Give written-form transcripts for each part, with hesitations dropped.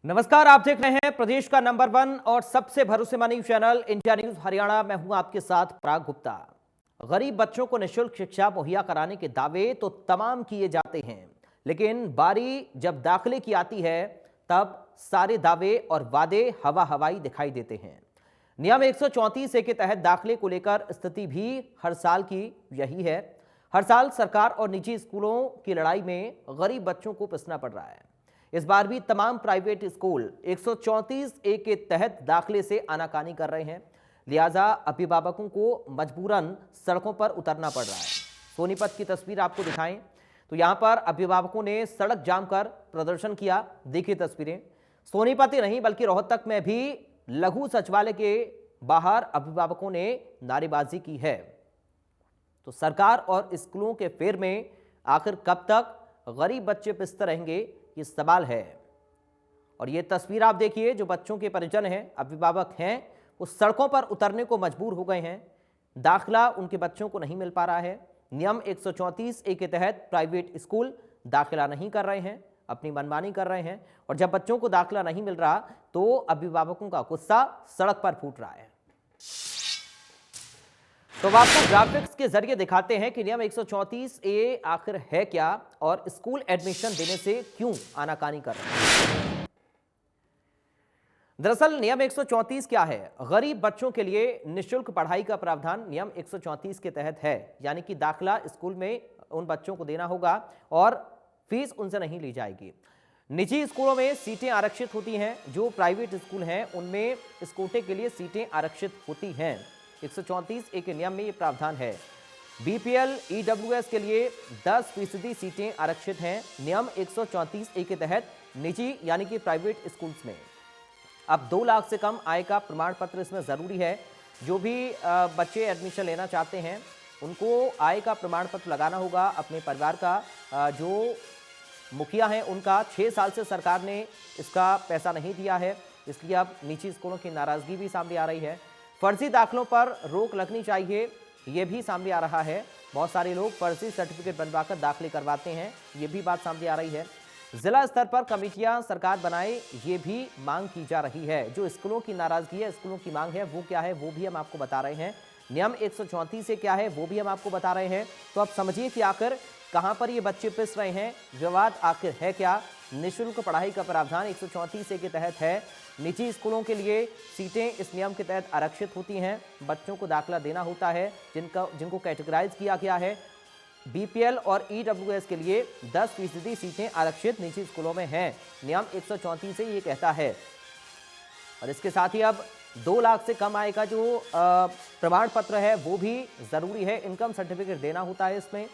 नमस्कार, आप देख रहे हैं प्रदेश का नंबर 1 और सबसे भरोसेमंद news channel India news Haryana. मैं हूं आपके साथ पराग गुप्ता। गरीब बच्चों को निःशुल्क शिक्षा मुहैया कराने के दावे तो तमाम किए जाते हैं, लेकिन बारी जब दाखिले की आती है तब सारे दावे और वादे हवा हवाई दिखाई देते हैं। नियम 134 ए के तहत दाखिले को लेकर स्थिति भी हर साल की यही है। हर साल सरकार और निजी स्कूलों की लड़ाई में गरीब बच्चों को पिसना पड़ रहा है। इस बार भी तमाम प्राइवेट स्कूल 134 ए के तहत दाखिले से आनाकानी कर रहे हैं, लिहाजा अभिभावकों को मजबूरन सड़कों पर उतरना पड़ रहा है। सोनीपत की तस्वीर आपको दिखाएं तो यहां पर अभिभावकों ने सड़क जाम कर प्रदर्शन किया। देखिए तस्वीरें। सोनीपत ही नहीं बल्कि रोहतक में भी लघु सचिवालय के बाहर अभिभावकों ने नारेबाजी की है। तो सरकार और स्कूलों के फेर में आखिर कब तक गरीब बच्चे पिसते रहेंगे, ये सवाल है। और ये तस्वीर आप देखिए, जो बच्चों के परिजन हैं, अभिभावक हैं, वो सड़कों पर उतरने को मजबूर हो गए हैं। दाखिला उनके बच्चों को नहीं मिल पा रहा है। नियम 134 ए के तहत प्राइवेट स्कूल दाखिला नहीं कर रहे हैं, अपनी मनमानी कर रहे हैं, और जब बच्चों को दाखिला नहीं मिल रहा तो अभिभावकों का गुस्सा सड़क पर फूट रहा है। तो अब आपको ग्राफिक्स के जरिए दिखाते हैं कि नियम 134 ए आखिर है क्या और स्कूल एडमिशन देने से क्यों आनाकानी कर रहे हैं। दरअसल नियम 134 क्या है? गरीब बच्चों के लिए निःशुल्क पढ़ाई का प्रावधान नियम 134 के तहत है, यानी कि दाखिला स्कूल में उन बच्चों को देना होगा और फीस उनसे नहीं ली जाएगी। निजी स्कूलों में सीटें आरक्षित होती हैं, जो प्राइवेट स्कूल हैं उनमें इस कोटे के लिए सीटें आरक्षित होती हैं। 134 ए के नियम में ये प्रावधान है। बीपीएल ईडब्ल्यूएस के लिए 10% सीटें आरक्षित हैं नियम 134 ए के तहत निजी यानी कि प्राइवेट स्कूल्स में। अब 2 लाख से कम आय का प्रमाण पत्र इसमें जरूरी है। जो भी बच्चे एडमिशन लेना चाहते हैं उनको आय का प्रमाण पत्र लगाना होगा। अपने परिवार का जो मुखिया हैं उनका 6 साल से सरकार ने इसका पैसा नहीं दिया है, इसलिए अब निजी स्कूलों की नाराजगी भी सामने आ रही है। फर्जी दाखिलों पर रोक लगनी चाहिए, ये भी सामने आ रहा है। बहुत सारे लोग फर्जी सर्टिफिकेट बनवाकर दाखिले करवाते हैं, ये भी बात सामने आ रही है। जिला स्तर पर कमेटियां सरकार बनाए, ये भी मांग की जा रही है। जो स्कूलों की नाराजगी है, स्कूलों की मांग है, वो क्या है वो भी हम आपको बता रहे हैं। नियम 134 से क्या है वो भी हम आपको बता रहे हैं। तो आप समझिए कि आखिर कहां पर ये बच्चे पिस रहे हैं, विवाद आखिर है क्या। निःशुल्क पढ़ाई का प्रावधान 134 ए के तहत है। निजी स्कूलों के लिए सीटें इस नियम के तहत आरक्षित होती हैं। बच्चों को दाखिला देना होता है जिनको कैटेगराइज किया गया है। बीपीएल और ईडब्ल्यूएस के लिए 10% सीटें आरक्षित निजी स्कूलों में हैं। नियम 134 से ये कहता है। और इसके साथ ही अब 2 लाख से कम आय का जो प्रमाण पत्र है वो भी जरूरी है। इनकम सर्टिफिकेट देना होता है। इसमें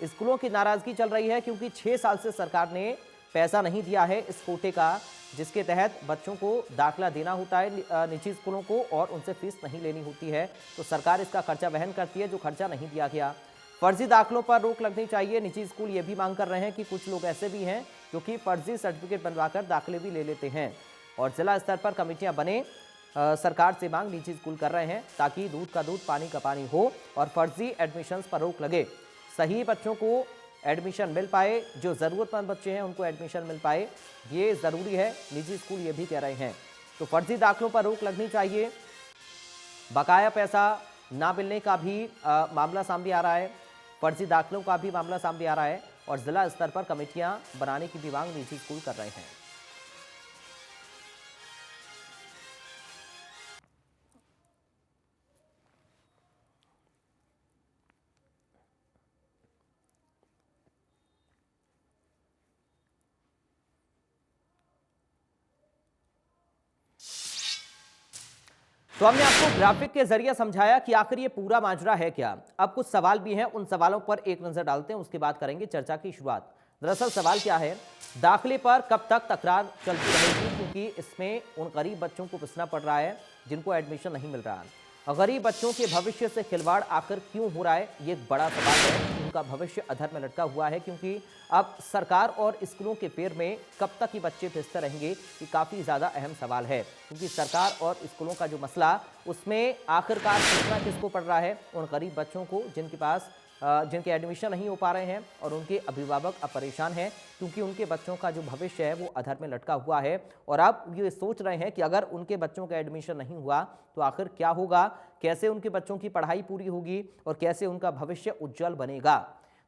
स्कूलों की नाराजगी चल रही है क्योंकि 6 साल से सरकार ने पैसा नहीं दिया है इस कोटे का, जिसके तहत बच्चों को दाखिला देना होता है निजी स्कूलों को और उनसे फीस नहीं लेनी होती है। तो सरकार इसका खर्चा वहन करती है, जो खर्चा नहीं दिया गया। फर्जी दाखिलों पर रोक लगनी चाहिए। निजी स्कूल ये भी मांग कर रहे हैं कि कुछ लोग ऐसे भी हैं जो कि फर्जी सर्टिफिकेट बनवाकर दाखिले भी ले लेते हैं। और जिला स्तर पर कमेटियां बने, सरकार से मांग निजी स्कूल कर रहे हैं ताकि दूध का दूध पानी का पानी हो और फर्जी एडमिशन्स पर रोक लगे। सही बच्चों को एडमिशन मिल पाए, जो ज़रूरतमंद बच्चे हैं उनको एडमिशन मिल पाए, ये ज़रूरी है। निजी स्कूल ये भी कह रहे हैं। तो फर्जी दाखिलों पर रोक लगनी चाहिए। बकाया पैसा ना मिलने का भी मामला सामने आ रहा है। फर्जी दाखिलों का भी मामला सामने आ रहा है और जिला स्तर पर कमेटियां बनाने की भी मांग निजी स्कूल कर रहे हैं। तो हमने आपको ग्राफिक के जरिए समझाया कि आखिर ये पूरा माजरा है क्या। अब कुछ सवाल भी हैं, उन सवालों पर एक नजर डालते हैं, उसके बाद करेंगे चर्चा की शुरुआत। दरअसल सवाल क्या है, दाखिले पर कब तक तकरार चलती रहेगी, क्योंकि इसमें उन गरीब बच्चों को पिसना पड़ रहा है जिनको एडमिशन नहीं मिल रहा है। गरीब बच्चों के भविष्य से खिलवाड़ आखिर क्यों हो रहा है, ये एक बड़ा सवाल है। उनका भविष्य अधर में लटका हुआ है, क्योंकि अब सरकार और स्कूलों के फेर में कब तक ये बच्चे फिसते रहेंगे, ये काफ़ी ज़्यादा अहम सवाल है। क्योंकि सरकार और स्कूलों का जो मसला, उसमें आखिरकार कितना किसको पड़ रहा है, उन गरीब बच्चों को जिनके पास जिनके एडमिशन नहीं हो पा रहे हैं और उनके अभिभावक अब परेशान हैं क्योंकि उनके बच्चों का जो भविष्य है वो अधर में लटका हुआ है और अब ये सोच रहे हैं कि अगर उनके बच्चों का एडमिशन नहीं हुआ तो आखिर क्या होगा, कैसे उनके बच्चों की पढ़ाई पूरी होगी और कैसे उनका भविष्य उज्जवल बनेगा।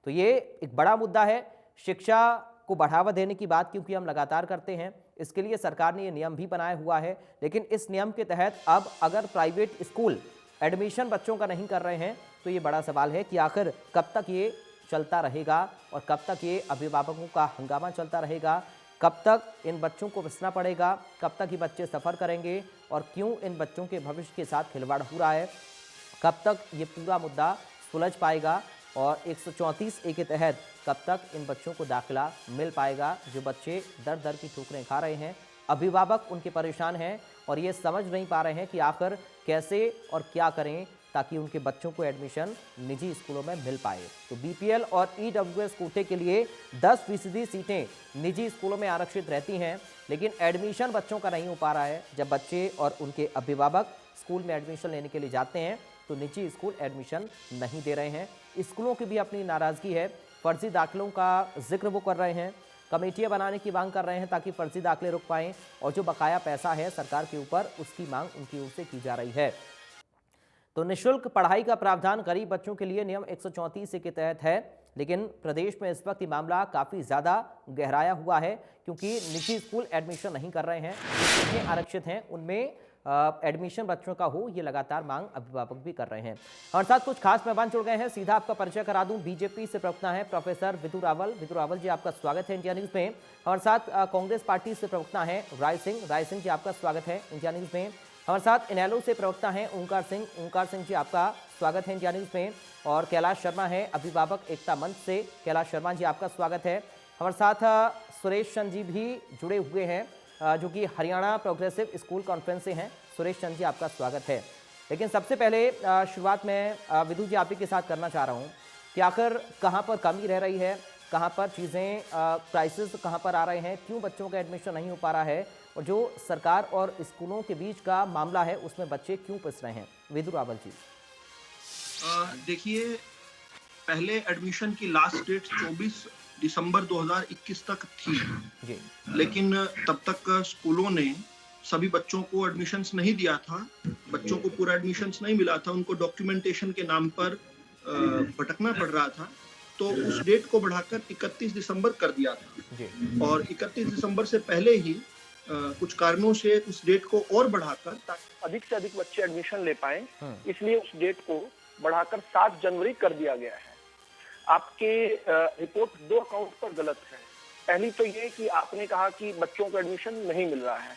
तो ये एक बड़ा मुद्दा है। शिक्षा को बढ़ावा देने की बात क्योंकि हम लगातार करते हैं, इसके लिए सरकार ने ये नियम भी बनाया हुआ है, लेकिन इस नियम के तहत अब अगर प्राइवेट स्कूल एडमिशन बच्चों का नहीं कर रहे हैं तो ये बड़ा सवाल है कि आखिर कब तक ये चलता रहेगा और कब तक ये अभिभावकों का हंगामा चलता रहेगा, कब तक इन बच्चों को बचना पड़ेगा, कब तक ये बच्चे सफ़र करेंगे और क्यों इन बच्चों के भविष्य के साथ खिलवाड़ हो रहा है, कब तक ये पूरा मुद्दा सुलझ पाएगा और 134A के तहत कब तक इन बच्चों को दाखिला मिल पाएगा। जो बच्चे दर दर की ठोकरें खा रहे हैं, अभिभावक उनके परेशान हैं और ये समझ नहीं पा रहे हैं कि आखिर कैसे और क्या करें ताकि उनके बच्चों को एडमिशन निजी स्कूलों में मिल पाए। तो बीपीएल और ईडब्ल्यूएस कोटे के लिए 10% सीटें निजी स्कूलों में आरक्षित रहती हैं, लेकिन एडमिशन बच्चों का नहीं हो पा रहा है। जब बच्चे और उनके अभिभावक स्कूल में एडमिशन लेने के लिए जाते हैं तो निजी स्कूल एडमिशन नहीं दे रहे हैं। स्कूलों की भी अपनी नाराज़गी है, फर्जी दाखिलों का जिक्र वो कर रहे हैं, कमेटियां बनाने की मांग कर रहे हैं ताकि फर्जी दाखिले रुक पाएं और जो बकाया पैसा है सरकार के ऊपर उसकी मांग उनकी ओर से की जा रही है। तो निःशुल्क पढ़ाई का प्रावधान गरीब बच्चों के लिए नियम 134 के तहत है, लेकिन प्रदेश में इस वक्त ये मामला काफ़ी ज़्यादा गहराया हुआ है क्योंकि निजी स्कूल एडमिशन नहीं कर रहे हैं। जो सीटें आरक्षित हैं उनमें एडमिशन बच्चों का हो, ये लगातार मांग अभिभावक भी कर रहे हैं। हमारे साथ कुछ खास मेहमान जुड़ गए हैं, सीधा आपका परिचय करा दूं। बीजेपी से प्रवक्ता है प्रोफेसर विधु रावल। विधु रावल जी, आपका स्वागत है इंडिया न्यूज़ में। हमारे साथ कांग्रेस पार्टी से प्रवक्ता है राय सिंह जी, आपका स्वागत है इंडिया न्यूज़ में। हमारे साथ इनेलो से प्रवक्ता हैं ओंकार सिंह जी, आपका स्वागत है इंडिया न्यूज़ में। और कैलाश शर्मा है अभिभावक एकता मंच से। कैलाश शर्मा जी, आपका स्वागत है। हमारे साथ सुरेश चंद जी भी जुड़े हुए हैं जो कि हरियाणा प्रोग्रेसिव स्कूल कॉन्फ्रेंस से हैं। सुरेश चंद जी, आपका स्वागत है। लेकिन सबसे पहले शुरुआत में विधु जी आप ही के साथ करना चाह रहा हूँ कि आखिर कहाँ पर कमी रह रही है, कहाँ पर चीज़ें क्राइसिस कहाँ पर आ रहे हैं, क्यों बच्चों का एडमिशन नहीं हो पा रहा है और जो सरकार और स्कूलों के बीच का मामला है उसमें बच्चे क्यों पिस रहे हैं। विधु रावल जी। देखिए, पहले एडमिशन की लास्ट डेट 24 दिसंबर 2021 तक थी जी। लेकिन तब तक स्कूलों ने सभी बच्चों को एडमिशन्स नहीं दिया था, बच्चों को पूरा एडमिशन्स नहीं मिला था, उनको डॉक्यूमेंटेशन के नाम पर भटकना पड़ रहा था, तो उस डेट को बढ़ाकर 31 दिसंबर कर दिया था जी। और 31 दिसंबर से पहले ही कुछ कारणों से उस डेट को और बढ़ाकर ताकि अधिक से अधिक बच्चे एडमिशन ले पाए, इसलिए उस डेट को बढ़ाकर 7 जनवरी कर दिया गया है। आपके रिपोर्ट 2 अकाउंट पर गलत है। पहली तो ये कि आपने कहा कि बच्चों को एडमिशन नहीं मिल रहा है।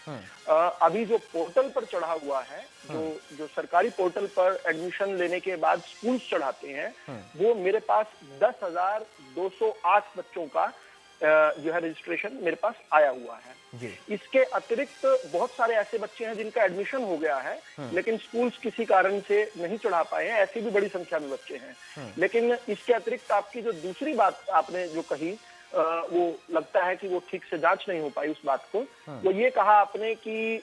अभी जो पोर्टल पर चढ़ा हुआ है, जो सरकारी पोर्टल पर एडमिशन लेने के बाद स्कूल्स चढ़ाते हैं, वो मेरे पास 10,208 बच्चों का जो है रजिस्ट्रेशन मेरे पास आया हुआ है जी। इसके अतिरिक्त बहुत सारे ऐसे बच्चे हैं जिनका एडमिशन हो गया है लेकिन स्कूल्स किसी कारण से नहीं चढ़ा पाए हैं, ऐसी भी बड़ी संख्या में बच्चे हैं। लेकिन इसके अतिरिक्त आपकी जो दूसरी बात आपने जो कही वो लगता है कि वो ठीक से जांच नहीं हो पाई उस बात को। वो ये कहा आपने कि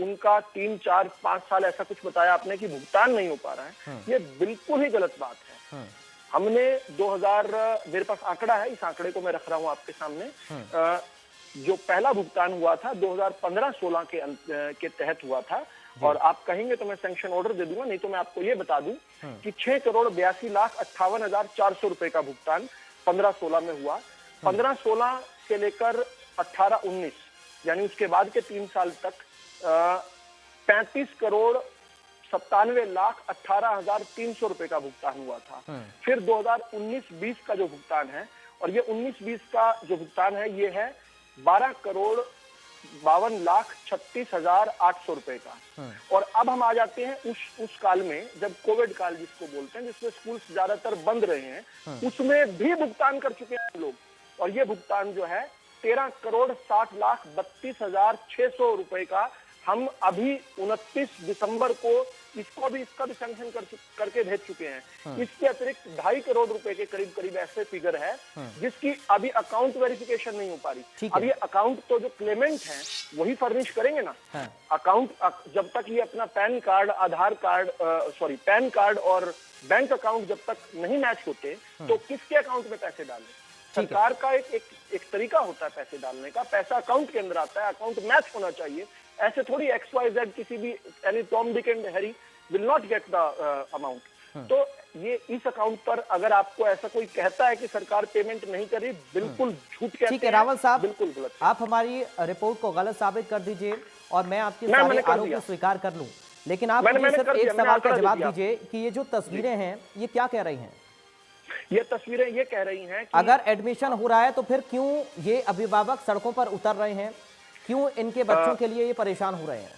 उनका 3, 4, 5 साल ऐसा कुछ बताया आपने कि भुगतान नहीं हो पा रहा है। ये बिल्कुल ही गलत बात है। हमने 2000 मेरे पास आंकड़ा है, इस आंकड़े को मैं रख रहा हूं आपके सामने। जो पहला भुगतान हुआ था 2015-16 के तहत हुआ था और आप कहेंगे तो मैं सैंक्शन ऑर्डर दे दूंगा, नहीं तो मैं आपको ये बता दूं कि 6,82,58,400 रुपए का भुगतान 15-16 में हुआ। 15-16 से लेकर 18-19 यानी उसके बाद के 3 साल तक 35,97,18,300 रुपए का भुगतान हुआ था। फिर 2019-20 का जो भुगतान है, और ये 19-20 का जो भुगतान है ये है 12,52,36,800 रुपए का। और अब हम आ जाते हैं उस काल में जब कोविड काल जिसको बोलते हैं, जिसमें स्कूल ज्यादातर बंद रहे हैं, उसमें भी भुगतान कर चुके हैं लोग। और ये भुगतान जो है 13,60,32,600 रुपए का हम अभी 29 दिसंबर को इसका भी सैंक्शन करके भेज चुके हैं। इसके अतिरिक्त 2.5 करोड़ रुपए के करीब ऐसे फिगर है जिसकी अभी अकाउंट वेरिफिकेशन नहीं हो पा रही। अब ये अकाउंट तो जो क्लेमेंट हैं वही फर्निश करेंगे ना। अकाउंट जब तक ये अपना पैन कार्ड, आधार कार्ड, पैन कार्ड और बैंक अकाउंट जब तक नहीं मैच होते तो किसके अकाउंट में पैसे डालें? सरकार का एक तरीका होता है पैसे डालने का, पैसा अकाउंट के अंदर आता है, अकाउंट मैच होना चाहिए। ऐसे थोड़ी XYZ किसी भी यानी Tom Dick and Harry will not get the amount. तो ये इस अकाउंट पर अगर आपको ऐसा कोई कहता है कि सरकार पेमेंट नहीं करी, बिल्कुल झूठ कहते हैं। ठीक है रावल साहब, बिल्कुल गलत। आप हमारी रिपोर्ट को गलत साबित कर दीजिए और मैं आपके सारे आरोप स्वीकार कर लूं, लेकिन आप मुझे सिर्फ एक सवाल का जवाब दीजिए कि ये जो तस्वीरें हैं ये क्या कह रही हैं? ये तस्वीरें ये कह रही हैं कि अगर एडमिशन हो रहा है तो फिर क्यों ये अभिभावक सड़कों पर उतर रहे हैं, क्यों इनके बच्चों के लिए ये परेशान हो रहे हैं?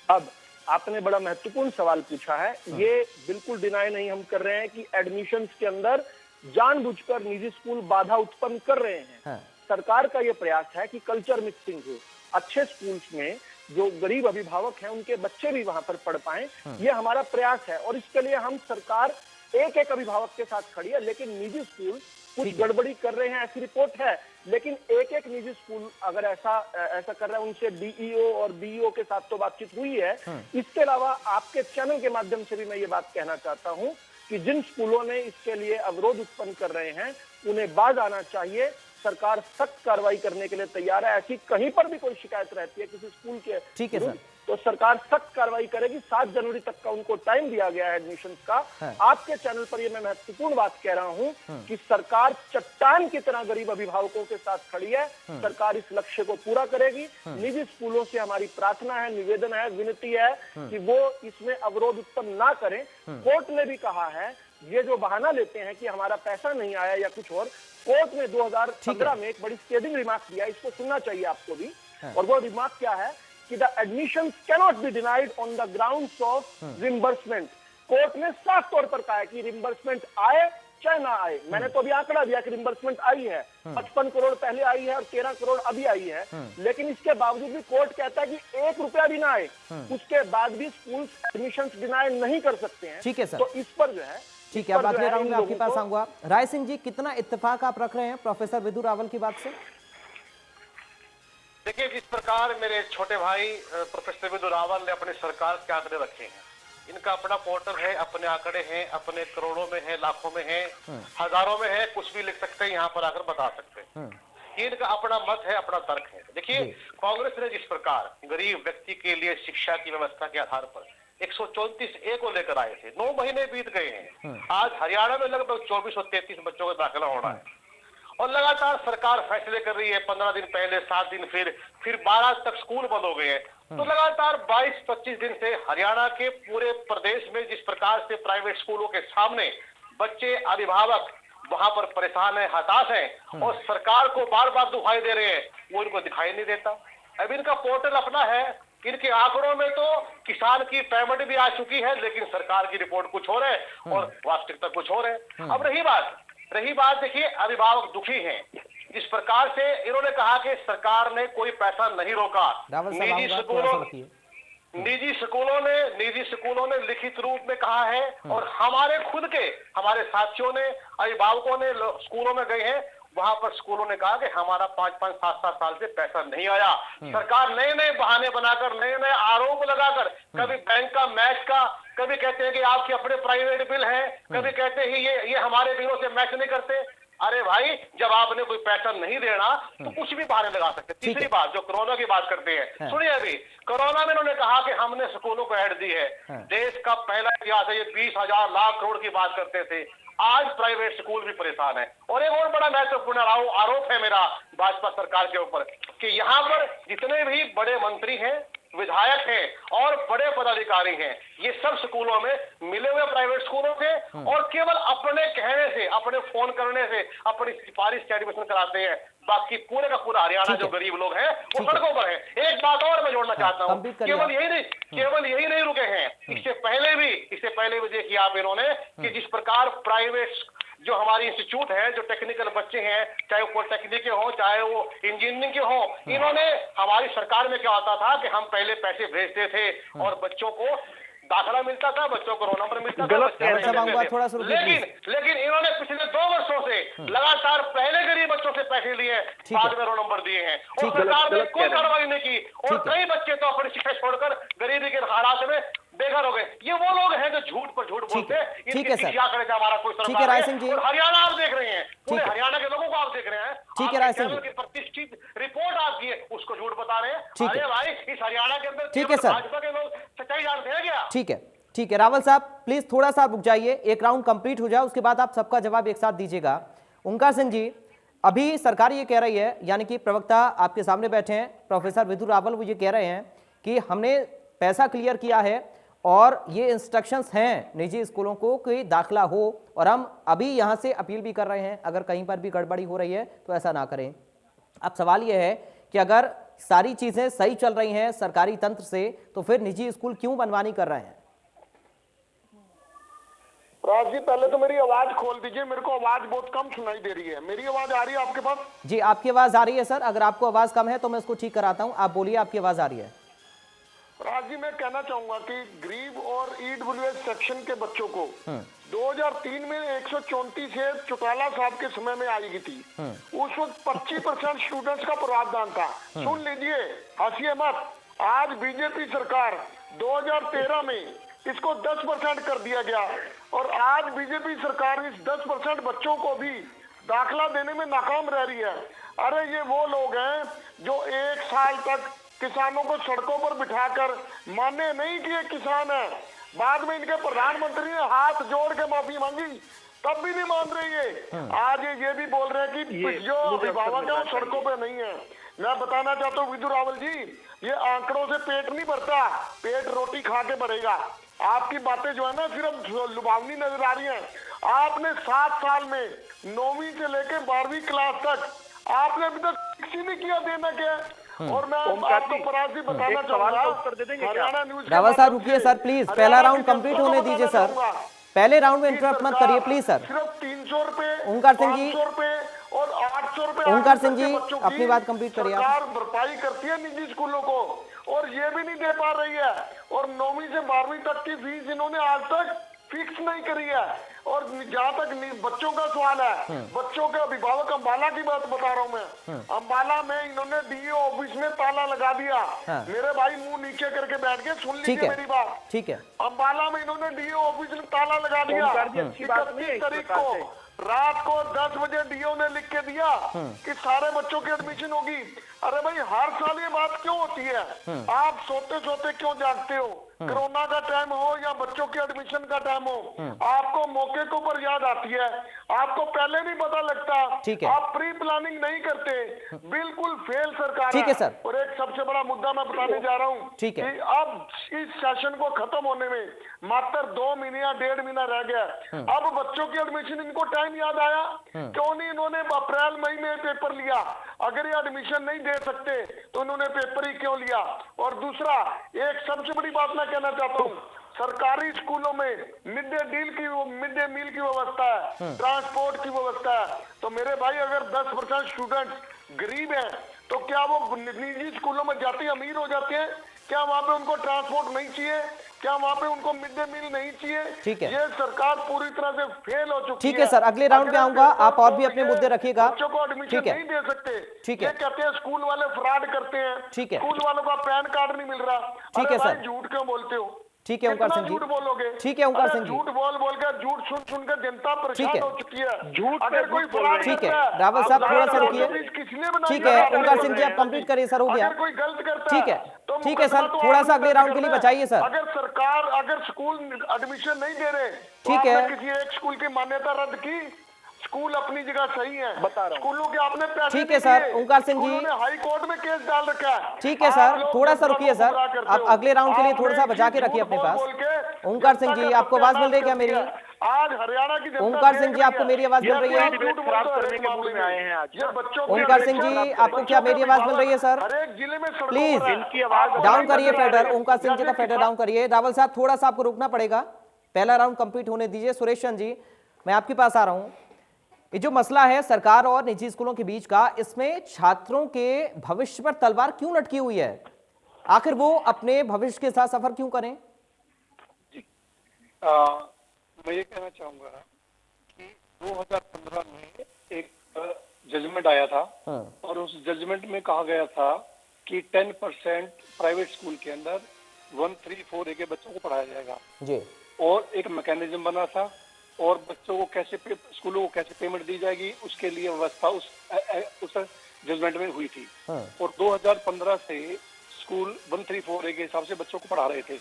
अब आपने बड़ा महत्वपूर्ण सवाल पूछा है। ये बिल्कुल डिनाई नहीं हम कर रहे हैं कि एडमिशंस के अंदर जानबूझकर निजी स्कूल बाधा उत्पन्न कर रहे हैं। सरकार का ये प्रयास है कि कल्चर मिक्सिंग हो, अच्छे स्कूल्स में जो गरीब अभिभावक हैं उनके बच्चे भी वहां पर पढ़ पाएं, ये हमारा प्रयास है। और इसके लिए हम सरकार एक एक अभिभावक के साथ खड़ी है। लेकिन निजी स्कूल कुछ गड़बड़ी कर रहे हैं ऐसी रिपोर्ट है, लेकिन एक एक निजी स्कूल अगर ऐसा कर रहा है, उनसे डीईओ और बीईओ के साथ तो बातचीत हुई है। इसके अलावा आपके चैनल के माध्यम से भी मैं ये बात कहना चाहता हूं कि जिन स्कूलों ने इसके लिए अवरोध उत्पन्न कर रहे हैं उन्हें बाज आना चाहिए। सरकार सख्त कार्रवाई करने के लिए तैयार है। ऐसी कहीं पर भी कोई शिकायत रहती है किसी स्कूल के, ठीक है सर, तो सरकार सख्त कार्रवाई करेगी। 7 जनवरी तक का उनको टाइम दिया गया है एडमिशन का। आपके चैनल पर ये मैं महत्वपूर्ण बात कह रहा हूं कि सरकार चट्टान की तरह गरीब अभिभावकों के साथ खड़ी है। सरकार इस लक्ष्य को पूरा करेगी। निजी स्कूलों से हमारी प्रार्थना है, निवेदन है, विनती है कि वो इसमें अवरोध उत्पन्न ना करें। कोर्ट ने भी कहा है, ये जो बहाना लेते हैं कि हमारा पैसा नहीं आया या कुछ और, कोर्ट ने 2015 में एक बड़ी स्केलिंग रिमार्क दिया, इसको सुनना चाहिए आपको भी। और वो रिमार्क क्या है कि the admission cannot be denied on the grounds of reimbursement. Court ने साफ तौर पर कहा है कि रिम्बर्समेंट आए चाहे ना आए। मैंने तो अभी आंकड़ा दिया कि रिम्बर्समेंट आई है, 55 करोड़ पहले आई है और 13 करोड़ अभी आई है। लेकिन इसके बावजूद भी कोर्ट कहता है कि 1 रुपया भी ना आए, उसके बाद भी स्कूल एडमिशन डिनाई नहीं कर सकते हैं। ठीक है सर, तो इस पर जो है, ठीक है, अब अगले राउंड में आपके पास आऊंगा। राय सिंह जी, कितना इत्तेफाक आप रख रहे हैं प्रोफेसर विदु रावल की बात से? देखिए, जिस प्रकार मेरे छोटे भाई प्रोफेसर विदु रावल ने अपनी सरकार के आंकड़े रखे हैं, इनका अपना पोर्टल है, अपने आंकड़े हैं, अपने करोड़ों में है, लाखों में है, हजारों में है, कुछ भी लिख सकते हैं, यहाँ पर आकर बता सकते हैं। ये इनका अपना मत है, अपना तर्क है। देखिए, कांग्रेस ने जिस प्रकार गरीब व्यक्ति के लिए शिक्षा की व्यवस्था के आधार पर 134A को लेकर आए थे, 9 महीने बीत गए हैं। आज हरियाणा में लगभग 2433 बच्चों का दाखिला होना है और लगातार सरकार फैसले कर रही है। 15 दिन पहले, 7 दिन फिर 12 तक स्कूल बंद हो गए हैं। तो लगातार 22-25 दिन से हरियाणा के पूरे प्रदेश में जिस प्रकार से प्राइवेट स्कूलों के सामने बच्चे, अभिभावक वहां पर परेशान है, हताश है और सरकार को बार बार दुहाई दे रहे हैं, वो इनको दिखाई नहीं देता। अब इनका पोर्टल अपना है, इनके आंकड़ों में तो किसान की पेमेंट भी आ चुकी है, लेकिन सरकार की रिपोर्ट कुछ और है और वास्तविकता कुछ और है। अब रही बात देखिए, अभिभावक दुखी हैं। जिस प्रकार से इन्होंने कहा कि सरकार ने कोई पैसा नहीं रोका, निजी स्कूलों ने लिखित रूप में कहा है और हमारे साथियों ने, अभिभावकों ने स्कूलों में गए हैं, वहां पर स्कूलों ने कहा कि हमारा 5-5, 7-7 साल से पैसा नहीं आया। सरकार नए नए बहाने बनाकर, नए नए आरोप लगाकर, कभी बैंक का, मैच का, कभी कहते हैं कि आपके अपने प्राइवेट बिल हैं, कभी कहते हैं ये हमारे बिलों से मैच नहीं करते। अरे भाई, जब आपने कोई पैसा नहीं देना तो कुछ भी बहाने लगा सकते। तीसरी बात, जो कोरोना की बात करते हैं, सुनिए, अभी कोरोना में उन्होंने कहा कि हमने स्कूलों को ऐड दी है। देश का पहला इतिहास है, ये 20,000 लाख करोड़ की बात करते थे। आज प्राइवेट स्कूल भी परेशान है। और एक और बड़ा महत्वपूर्ण आरोप है मेरा भाजपा सरकार के ऊपर कि यहाँ पर जितने भी बड़े मंत्री हैं, विधायक हैं और बड़े पदाधिकारी हैं, ये सब स्कूलों में मिले हुए प्राइवेट स्कूलों से और केवल अपने कहने से, अपने फोन करने से, अपनी सिफारिश से एडमिशन कराते हैं। बाकी पूरे का पूरा हरियाणा जो गरीब लोग हैं वो सड़कों पर है। एक बात और मैं जोड़ना चाहता हूँ, केवल यही नहीं रुके हैं, इससे पहले भी देखिए आप, इन्होंने कि जिस प्रकार प्राइवेट जो हमारी इंस्टीट्यूट है, जो टेक्निकल बच्चे हैं, चाहे वो पॉलिटेक्निक के हों, चाहे वो इंजीनियरिंग के हों, इन्होंने, हमारी सरकार में क्या होता था कि हम पहले पैसे भेजते थे और बच्चों को दाखिला मिलता था, बच्चों को रोल नंबर मिलता था, लेकिन इन्होंने पिछले 2 वर्षों से लगातार पहले गरीब बच्चों से पैसे लिए, बाद में रो नंबर दिए हैं और सरकार ने कोई कार्रवाई नहीं की और कई बच्चे तो अपनी शिक्षा छोड़कर गरीबी के हालात में बेघर हो गए। ये वो लोग हैं जो झूठ पर झूठ बोलते हैं। ठीक है सर, हमारा कोई ठीक है राय सिंह जी, हरियाणा आप देख रहे हैं, पूरे हरियाणा के लोगों को आप देख रहे हैं, ठीक है राय सिंह जी, प्रतिष्ठित रिपोर्ट आपकी है उसको झूठ बता रहे हैं। अरे भाई इस हरियाणा के अंदर ठीक है सर, भाजपा के लोग सच्चाई जानते हैं क्या? ठीक है, ठीक है रावल साहब प्लीज थोड़ा सा रुक जाइए, एक राउंड कंप्लीट हो जाए उसके बाद आप सबका जवाब एक साथ दीजिएगा। ओंकार सिंह जी, अभी सरकार ये कह रही है, यानी कि प्रवक्ता आपके सामने बैठे हैं प्रोफेसर विदुर रावल, वो ये कह रहे हैं कि हमने पैसा क्लियर किया है और ये इंस्ट्रक्शंस हैं निजी स्कूलों को कि दाखिला हो, और हम अभी यहाँ से अपील भी कर रहे हैं अगर कहीं पर भी गड़बड़ी हो रही है तो ऐसा ना करें। अब सवाल ये है कि अगर सारी चीजें सही चल रही हैं सरकारी तंत्र से तो फिर निजी स्कूल क्यों मनमानी कर रहे हैं? राज जी पहले तो मेरी आवाज खोल दीजिए, मेरे को आवाज बहुत कम सुनाई दे रही है। मेरी आवाज आ रही है आपके पास? जी आपकी आवाज आ रही है सर, अगर आपको आवाज कम है तो मैं उसको ठीक कराता हूं, आप बोलिए आपकी आवाज आ रही है। राज जी मैं कहना चाहूंगा कि गरीब और ईडब्ल्यूएस सेक्शन के बच्चों को 2003 में 134 है चौटाला साहब के समय में आई थी, उस वक्त 25% स्टूडेंट्स का प्रावधान था। सुन लीजिए, हंसिए मत, आज बीजेपी सरकार 2013 में इसको 10% कर दिया गया और आज बीजेपी सरकार इस 10% बच्चों को भी दाखिला देने में नाकाम रह रही है। अरे ये वो लोग हैं जो 1 साल तक किसानों को सड़कों पर बिठाकर माने नहीं कि ये किसान है, बाद में इनके प्रधानमंत्री ने हाथ जोड़ के माफी मांगी तब भी नहीं मान रहे ये। आज ये भी बोल रहे हैं कि जो अभिभावक है वो सड़कों पे नहीं है। मैं बताना चाहता हूँ विदुर रावल जी, ये आंकड़ों से पेट नहीं भरता, पेट रोटी खा के भरेगा। आपकी बातें जो है ना सिर्फ लुभावनी नजर आ रही हैं। आपने 7 साल में 9वीं से लेकर 12वीं क्लास तक आपने अभी तक किसी नहीं किया देना क्या। और मैं आपको पराजी बताना चाहूंगा, हरियाणा न्यूज रावल साहब रुकिए सर प्लीज, पहला राउंड कंप्लीट होने दीजिए सर, पहले राउंड में इंटरप्ट मत करिए प्लीज सर। सिर्फ 300 रुपए, ओंकार सिंह जी, 500 रुपए और 800 रुपए ओंकार सिंह जी अपनी बात कंप्लीट करिए। सरकार भरपाई करती है निजी स्कूलों को और ये भी नहीं दे पा रही है। और 9वीं से 12वीं तक की फीस इन्होंने आज तक फिक्स नहीं करी है। और जहाँ तक बच्चों का सवाल है, बच्चों के अभिभावक, अंबाला की बात बता रहा हूँ मैं, अंबाला में इन्होंने डीओ ऑफिस में ताला लगा दिया। मेरे भाई मुंह नीचे करके बैठ के सुन लीजिए मेरी बात, ठीक है। अंबाला में इन्होंने डीओ ऑफिस में ताला लगा दिया। 31 तारीख को रात को 10 बजे डीओ ने लिख के दिया कि सारे बच्चों की एडमिशन होगी। अरे भाई हर साल ये बात क्यों होती है? आप सोते सोते क्यों जागते हो? कोरोना का टाइम हो या बच्चों के एडमिशन का टाइम हो, आपको मौके के ऊपर याद आती है, आपको पहले नहीं पता लगता, आप प्री प्लानिंग नहीं करते, बिल्कुल फेल सरकार ठीक है सर। और एक सबसे बड़ा मुद्दा मैं बताने जा रहा हूँ कि अब इस सेशन को खत्म होने में मात्र 2 महीने या 1.5 महीना रह गया। अब बच्चों की एडमिशन इनको टाइम याद आया, क्यों नहीं इन्होंने अप्रैल मई में पेपर लिया? अगर ये एडमिशन नहीं दे सकते तो इन्होंने पेपर ही क्यों लिया? और दूसरा, एक सबसे बड़ी बात मैं कहना चाहता हूँ, सरकारी स्कूलों में मिड डे मील की व्यवस्था है, ट्रांसपोर्ट की व्यवस्था है। तो मेरे भाई अगर 10% स्टूडेंट्स गरीब हैं तो क्या वो निजी स्कूलों में जाते ही अमीर हो जाते हैं? क्या वहाँ पे उनको ट्रांसपोर्ट नहीं चाहिए? क्या वहाँ पे उनको मिड डे मील नहीं चाहिए? ठीक है, ये सरकार पूरी तरह से फेल हो चुकी है। ठीक है सर, अगले राउंड में आऊंगा, आप और भी अपने मुद्दे रखिएगा। बच्चों को एडमिशन नहीं दे सकते, ठीक है। ये कहते हैं स्कूल वाले फ्रॉड करते हैं, ठीक है, स्कूल वालों का पैन कार्ड नहीं मिल रहा। ठीक है सर, झूठ क्यों बोलते हो? ठीक है ओंकार सिंह जी, झूठ बोलोगे? ठीक है ओंकार सिंह जी, झूठ बोल कर झूठ सुन कर जनता परेशान हो चुकी है। झूठ अगर कोई फ्रॉड, ठीक है रावल साहब थोड़ा सा रुकिए, ठीक है ओंकार सिंह जी आप कंप्लीट करिए सर, हो गया, कोई गलत करता ठीक है, ठीक है सर, थोड़ा सा अगले राउंड के लिए बचाइए सर। अगर सरकार अगर स्कूल एडमिशन नहीं दे रहे, ठीक है, किसी एक स्कूल की मान्यता रद्द की, स्कूल अपनी जगह सही है, स्कूलों के आपने पैसे ठीक है सर, ओंकार सिंह जी हाई कोर्ट में केस डाल रखा है। ठीक है सर, थोड़ा सा रुकिए सर, आप अगले राउंड के लिए थोड़ा सा बचा के रखिए अपने पास। ओंकार सिंह जी आपको आवाज मिल रही है क्या मेरी? आज हरियाणा की ओंकार सिंह जी आपको मेरी आवाज मिल रही है? ओंकार सिंह जी आपको क्या मेरी आवाज मिल रही है सर? प्लीज डाउन करिए फेडर, ओंकार सिंह जी का फेडर डाउन करिए। रावल साहब थोड़ा सा आपको रुकना पड़ेगा, पहला राउंड कंप्लीट होने दीजिए। सुरेश चंद जी मैं आपके पास आ रहा हूं। ये जो मसला है सरकार और निजी स्कूलों के बीच का, इसमें छात्रों के भविष्य पर तलवार क्यों लटकी हुई है? आखिर वो अपने भविष्य के साथ सफर क्यों करें? मैं ये कहना चाहूंगा कि 2015 में जजमेंट आया था और उस जजमेंट में कहा गया था कि 10% प्राइवेट स्कूल के अंदर 134A के बच्चों को पढ़ाया जाएगा जी। और एक मैकेनिज्म बना था और बच्चों को कैसे स्कूलों को कैसे पेमेंट दी जाएगी उसके लिए व्यवस्था उस जजमेंट में हुई थी। और 2015 से स्कूल 134A के हिसाब से बच्चों को पढ़ा रहे थे।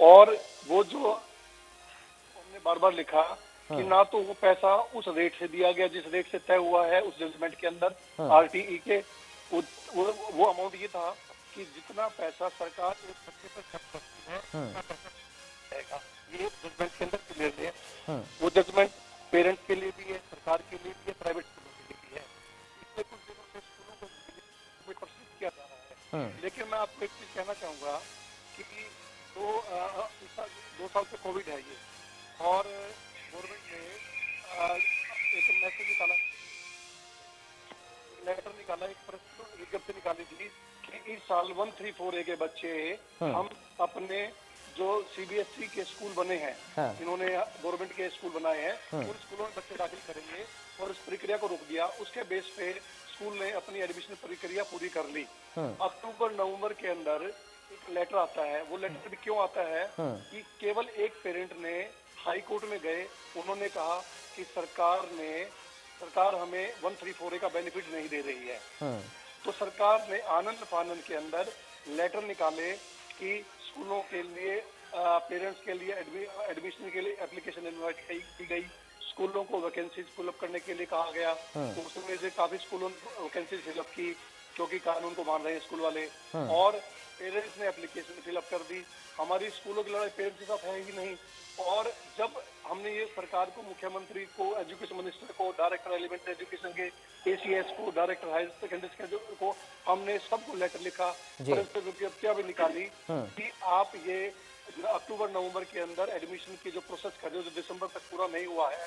और वो जो हमने बार बार लिखा कि ना तो वो पैसा उस रेट से दिया गया जिस रेट से तय हुआ है उस जजमेंट के अंदर RTE के, वो अमाउंट ये था कि जितना पैसा सरकार एक बच्चे पर खर्च करती है ये जजमेंट के अंदर क्लियर है। वो जजमेंट पेरेंट्स के लिए भी है, सरकार के लिए भी है, प्राइवेट स्कूलों के लिए भी है। पिछले कुछ दिनों से स्कूलों को प्रस्तुत किया जा रहा है। लेकिन मैं आपको एक चीज कहना चाहूंगा कि 2 साल से कोविड है ये, और गवर्नमेंट ने एक मैसेज निकाला, लेटर निकाला, एक विज्ञप्ति निकाली थी कि इस साल 134A के बच्चे हम अपने जो CBSE के स्कूल बने हैं, जिन्होंने गवर्नमेंट के स्कूल बनाए हैं, उन स्कूलों में बच्चे दाखिल करेंगे और इस प्रक्रिया को रोक दिया। उसके बेस पे स्कूल ने अपनी एडमिशन प्रक्रिया पूरी कर ली। अक्टूबर नवंबर के अंदर एक लेटर आता है। वो लेटर भी क्यों आता है कि केवल एक पेरेंट ने हाई कोर्ट में गए, उन्होंने कहा कि सरकार हमें 134A का बेनिफिट नहीं दे रही है। तो सरकार ने आनंद फानंद के अंदर लेटर निकाले कि स्कूलों के लिए पेरेंट्स के लिए एडमिशन के लिए एप्लीकेशन इनवाइट की गई, स्कूलों को वैकेंसीज फिलअप करने के लिए कहा गया। तो उसमें से काफी स्कूलों ने वैकेंसीज फिलअप की क्योंकि कानून को मान रहे हैं स्कूल वाले, और पेरेंट्स ने एप्लीकेशन फिलअप कर दी। हमारी स्कूलों की लड़ाई पेरेंट्स के साथ है ही नहीं। और जब हमने ये सरकार को, मुख्यमंत्री को, एजुकेशन मिनिस्टर को, डायरेक्टर एलिमेंट्री एजुकेशन के ACS को, डायरेक्टर हायर सेकेंडरी को, हमने सबको लेटर लिखा, विज्ञप्तियां भी निकाली कि आप ये अक्टूबर नवंबर के अंदर एडमिशन की जो प्रोसेस कर रहे हो, जो दिसंबर तक पूरा नहीं हुआ है,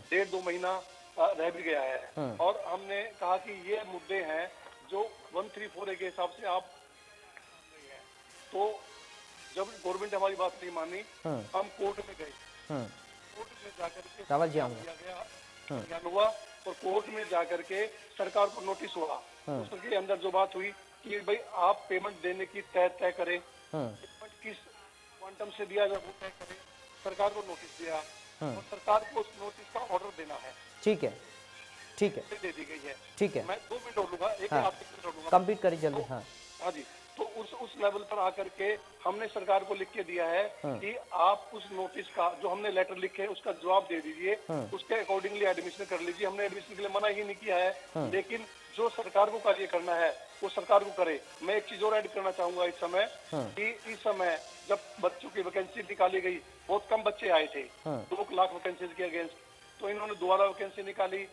1.5-2 महीना रह भी गया है। और हमने कहा कि ये मुद्दे हैं जो 134A के हिसाब से आप, तो जब गवर्नमेंट हमारी बात नहीं मानी, हम कोर्ट में गए। कोर्ट में जाकर के ज्ञान हुआ और कोर्ट में जाकर के सरकार को नोटिस हुआ। उसके अंदर जो बात हुई कि भाई आप पेमेंट देने की तय करें, पेमेंट किस क्वांटम से दिया जाए वो तय करें। सरकार को नोटिस दिया और सरकार को उस नोटिस का ऑर्डर देना है। ठीक है, ठीक है, दे दी गई है। ठीक है, मैं 2 मिनट और लूंगा, एक आप लूंगा, कंप्लीट करिए जल्दी। हाँ जी। तो उस लेवल पर आकर के हमने सरकार को लिख के दिया है कि आप उस नोटिस का, जो हमने लेटर लिखे उसका जवाब दे दीजिए, उसके अकॉर्डिंगली एडमिशन कर लीजिए। हमने एडमिशन के लिए मना ही नहीं किया है, लेकिन जो सरकार को कार्य करना है वो सरकार को करे। मैं एक चीज और ऐड करना चाहूंगा इस समय कि इस समय जब बच्चों की वैकेंसी निकाली गई, बहुत कम बच्चे आए थे 2 लाख वैकेंसी के अगेंस्ट, तो इन्होंने दोबारा वैकेंसी निकाली।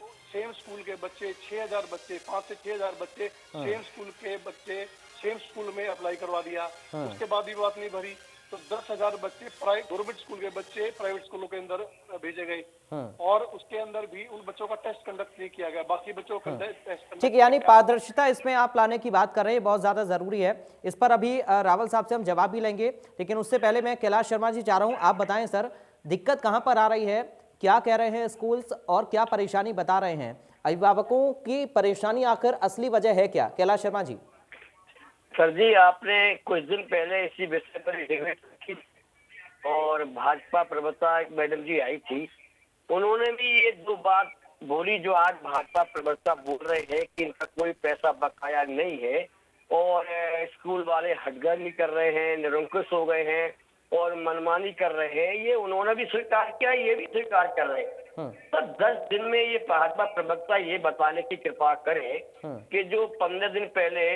तो सेम स्कूल के बच्चे 6000 बच्चे, 5 से 6000 बच्चे सेम स्कूल के बच्चे सेम स्कूल में अप्लाई करवा दिया। उसके बाद भी बात नहीं भरी तो 10,000 बच्चे गवर्नमेंट स्कूल के बच्चे प्राइवेट स्कूलों के अंदर भेजे गए, और उसके अंदर भी उन बच्चों का टेस्ट कंडक्ट नहीं किया गया, बाकी बच्चों का टेस्ट। ठीक है, यानी पारदर्शिता इसमें आप लाने की बात कर रहे हैं, बहुत ज्यादा जरूरी है। इस पर अभी रावल साहब से हम जवाब भी लेंगे, लेकिन उससे पहले मैं कैलाश शर्मा जी चाह रहा हूं, आप बताएं सर, दिक्कत कहां पर आ रही है, क्या कह रहे हैं स्कूल्स और क्या परेशानी बता रहे हैं? अभिभावकों की परेशानी आखिर असली वजह है क्या? कैलाश शर्मा जी। सर जी, आपने कुछ दिन पहले इसी विषय पर डिबेट की और भाजपा प्रवक्ता मैडम जी आई थी, उन्होंने भी ये जो बात बोली जो आज भाजपा प्रवक्ता बोल रहे हैं कि इनका कोई पैसा बकाया नहीं है और स्कूल वाले हटगर्मी कर रहे हैं, निरंकुश हो गए हैं और मनमानी कर रहे हैं, ये उन्होंने भी स्वीकार किया, ये भी स्वीकार कर रहे हैं। तो 10 दिन में ये भाजपा प्रवक्ता ये बताने की कृपा करें कि जो 15 दिन पहले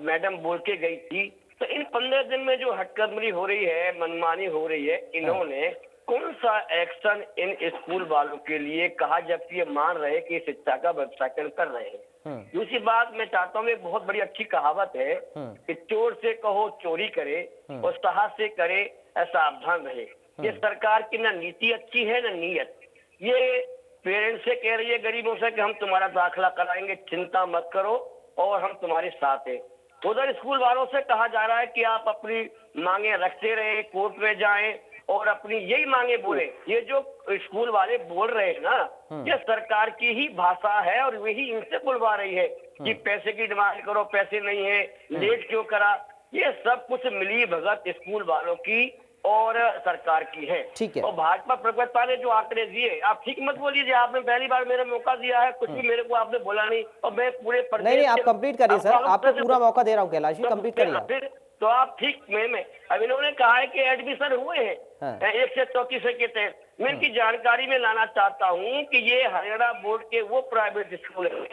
मैडम बोल के गई थी, तो इन 15 दिन में जो हटकर्मी हो रही है, मनमानी हो रही है, इन्होंने कौन सा एक्शन इन स्कूल वालों के लिए कहा, जबकि ये मान रहे कि शिक्षा का व्यवसायीकरण कर रहे हैं। दूसरी बात मैं चाहता हूँ, एक बहुत बड़ी अच्छी कहावत है कि चोर से कहो चोरी करे और साहस से करे सावधान रहे। ये सरकार की ना नीति अच्छी है ना नीयत। ये पेरेंट्स से कह रही है गरीबों से कि हम तुम्हारा दाखिला कराएंगे, चिंता मत करो और हम तुम्हारे साथ हैं। उधर स्कूल वालों से कहा जा रहा है कि आप अपनी मांगे रखते रहे, कोर्ट में जाएं और अपनी यही मांगे बोले। ये जो स्कूल वाले बोल रहे हैं ना, ये सरकार की ही भाषा है और वही इनसे बुलवा रही है कि पैसे की डिमांड करो, पैसे नहीं है, लेट क्यों करा। ये सब कुछ मिली भगत स्कूल वालों की और सरकार की है। ठीक है। और भाजपा प्रवक्ता ने जो आंकड़े दिए, आप ठीक मत बोलिए, आपने पहली बार मेरा मौका दिया है, कुछ भी मेरे को आपने बोला नहीं, और मैं पूरे नहीं, आप कंप्लीट करिए सर, आपको पूरा मौका दे रहा हूँ कैलाश जी, कंप्लीट करिए। तो आप ठीक में अब इन्होंने कहा है कि एडमिशन हुए हैं 134 के तहत। मैं इनकी जानकारी में लाना चाहता हूँ कि ये हरियाणा बोर्ड के वो प्राइवेट स्कूल है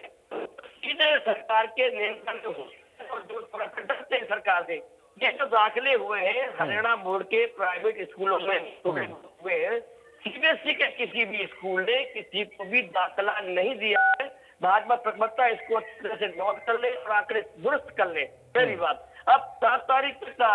सीधे सरकार के नियंत्रण में हो और जो सरकार से ये जो दाखिले हुए हैं हरियाणा बोर्ड के प्राइवेट स्कूलों में हुए हैं, सीबीएसई के किसी भी स्कूल ने किसी को भी दाखिला नहीं दिया है। भाजपा प्रवक्ता इसको अच्छी तरह से नोट कर ले और आंकड़े दुरुस्त कर ले। पहली बात, अब 7 तारीख का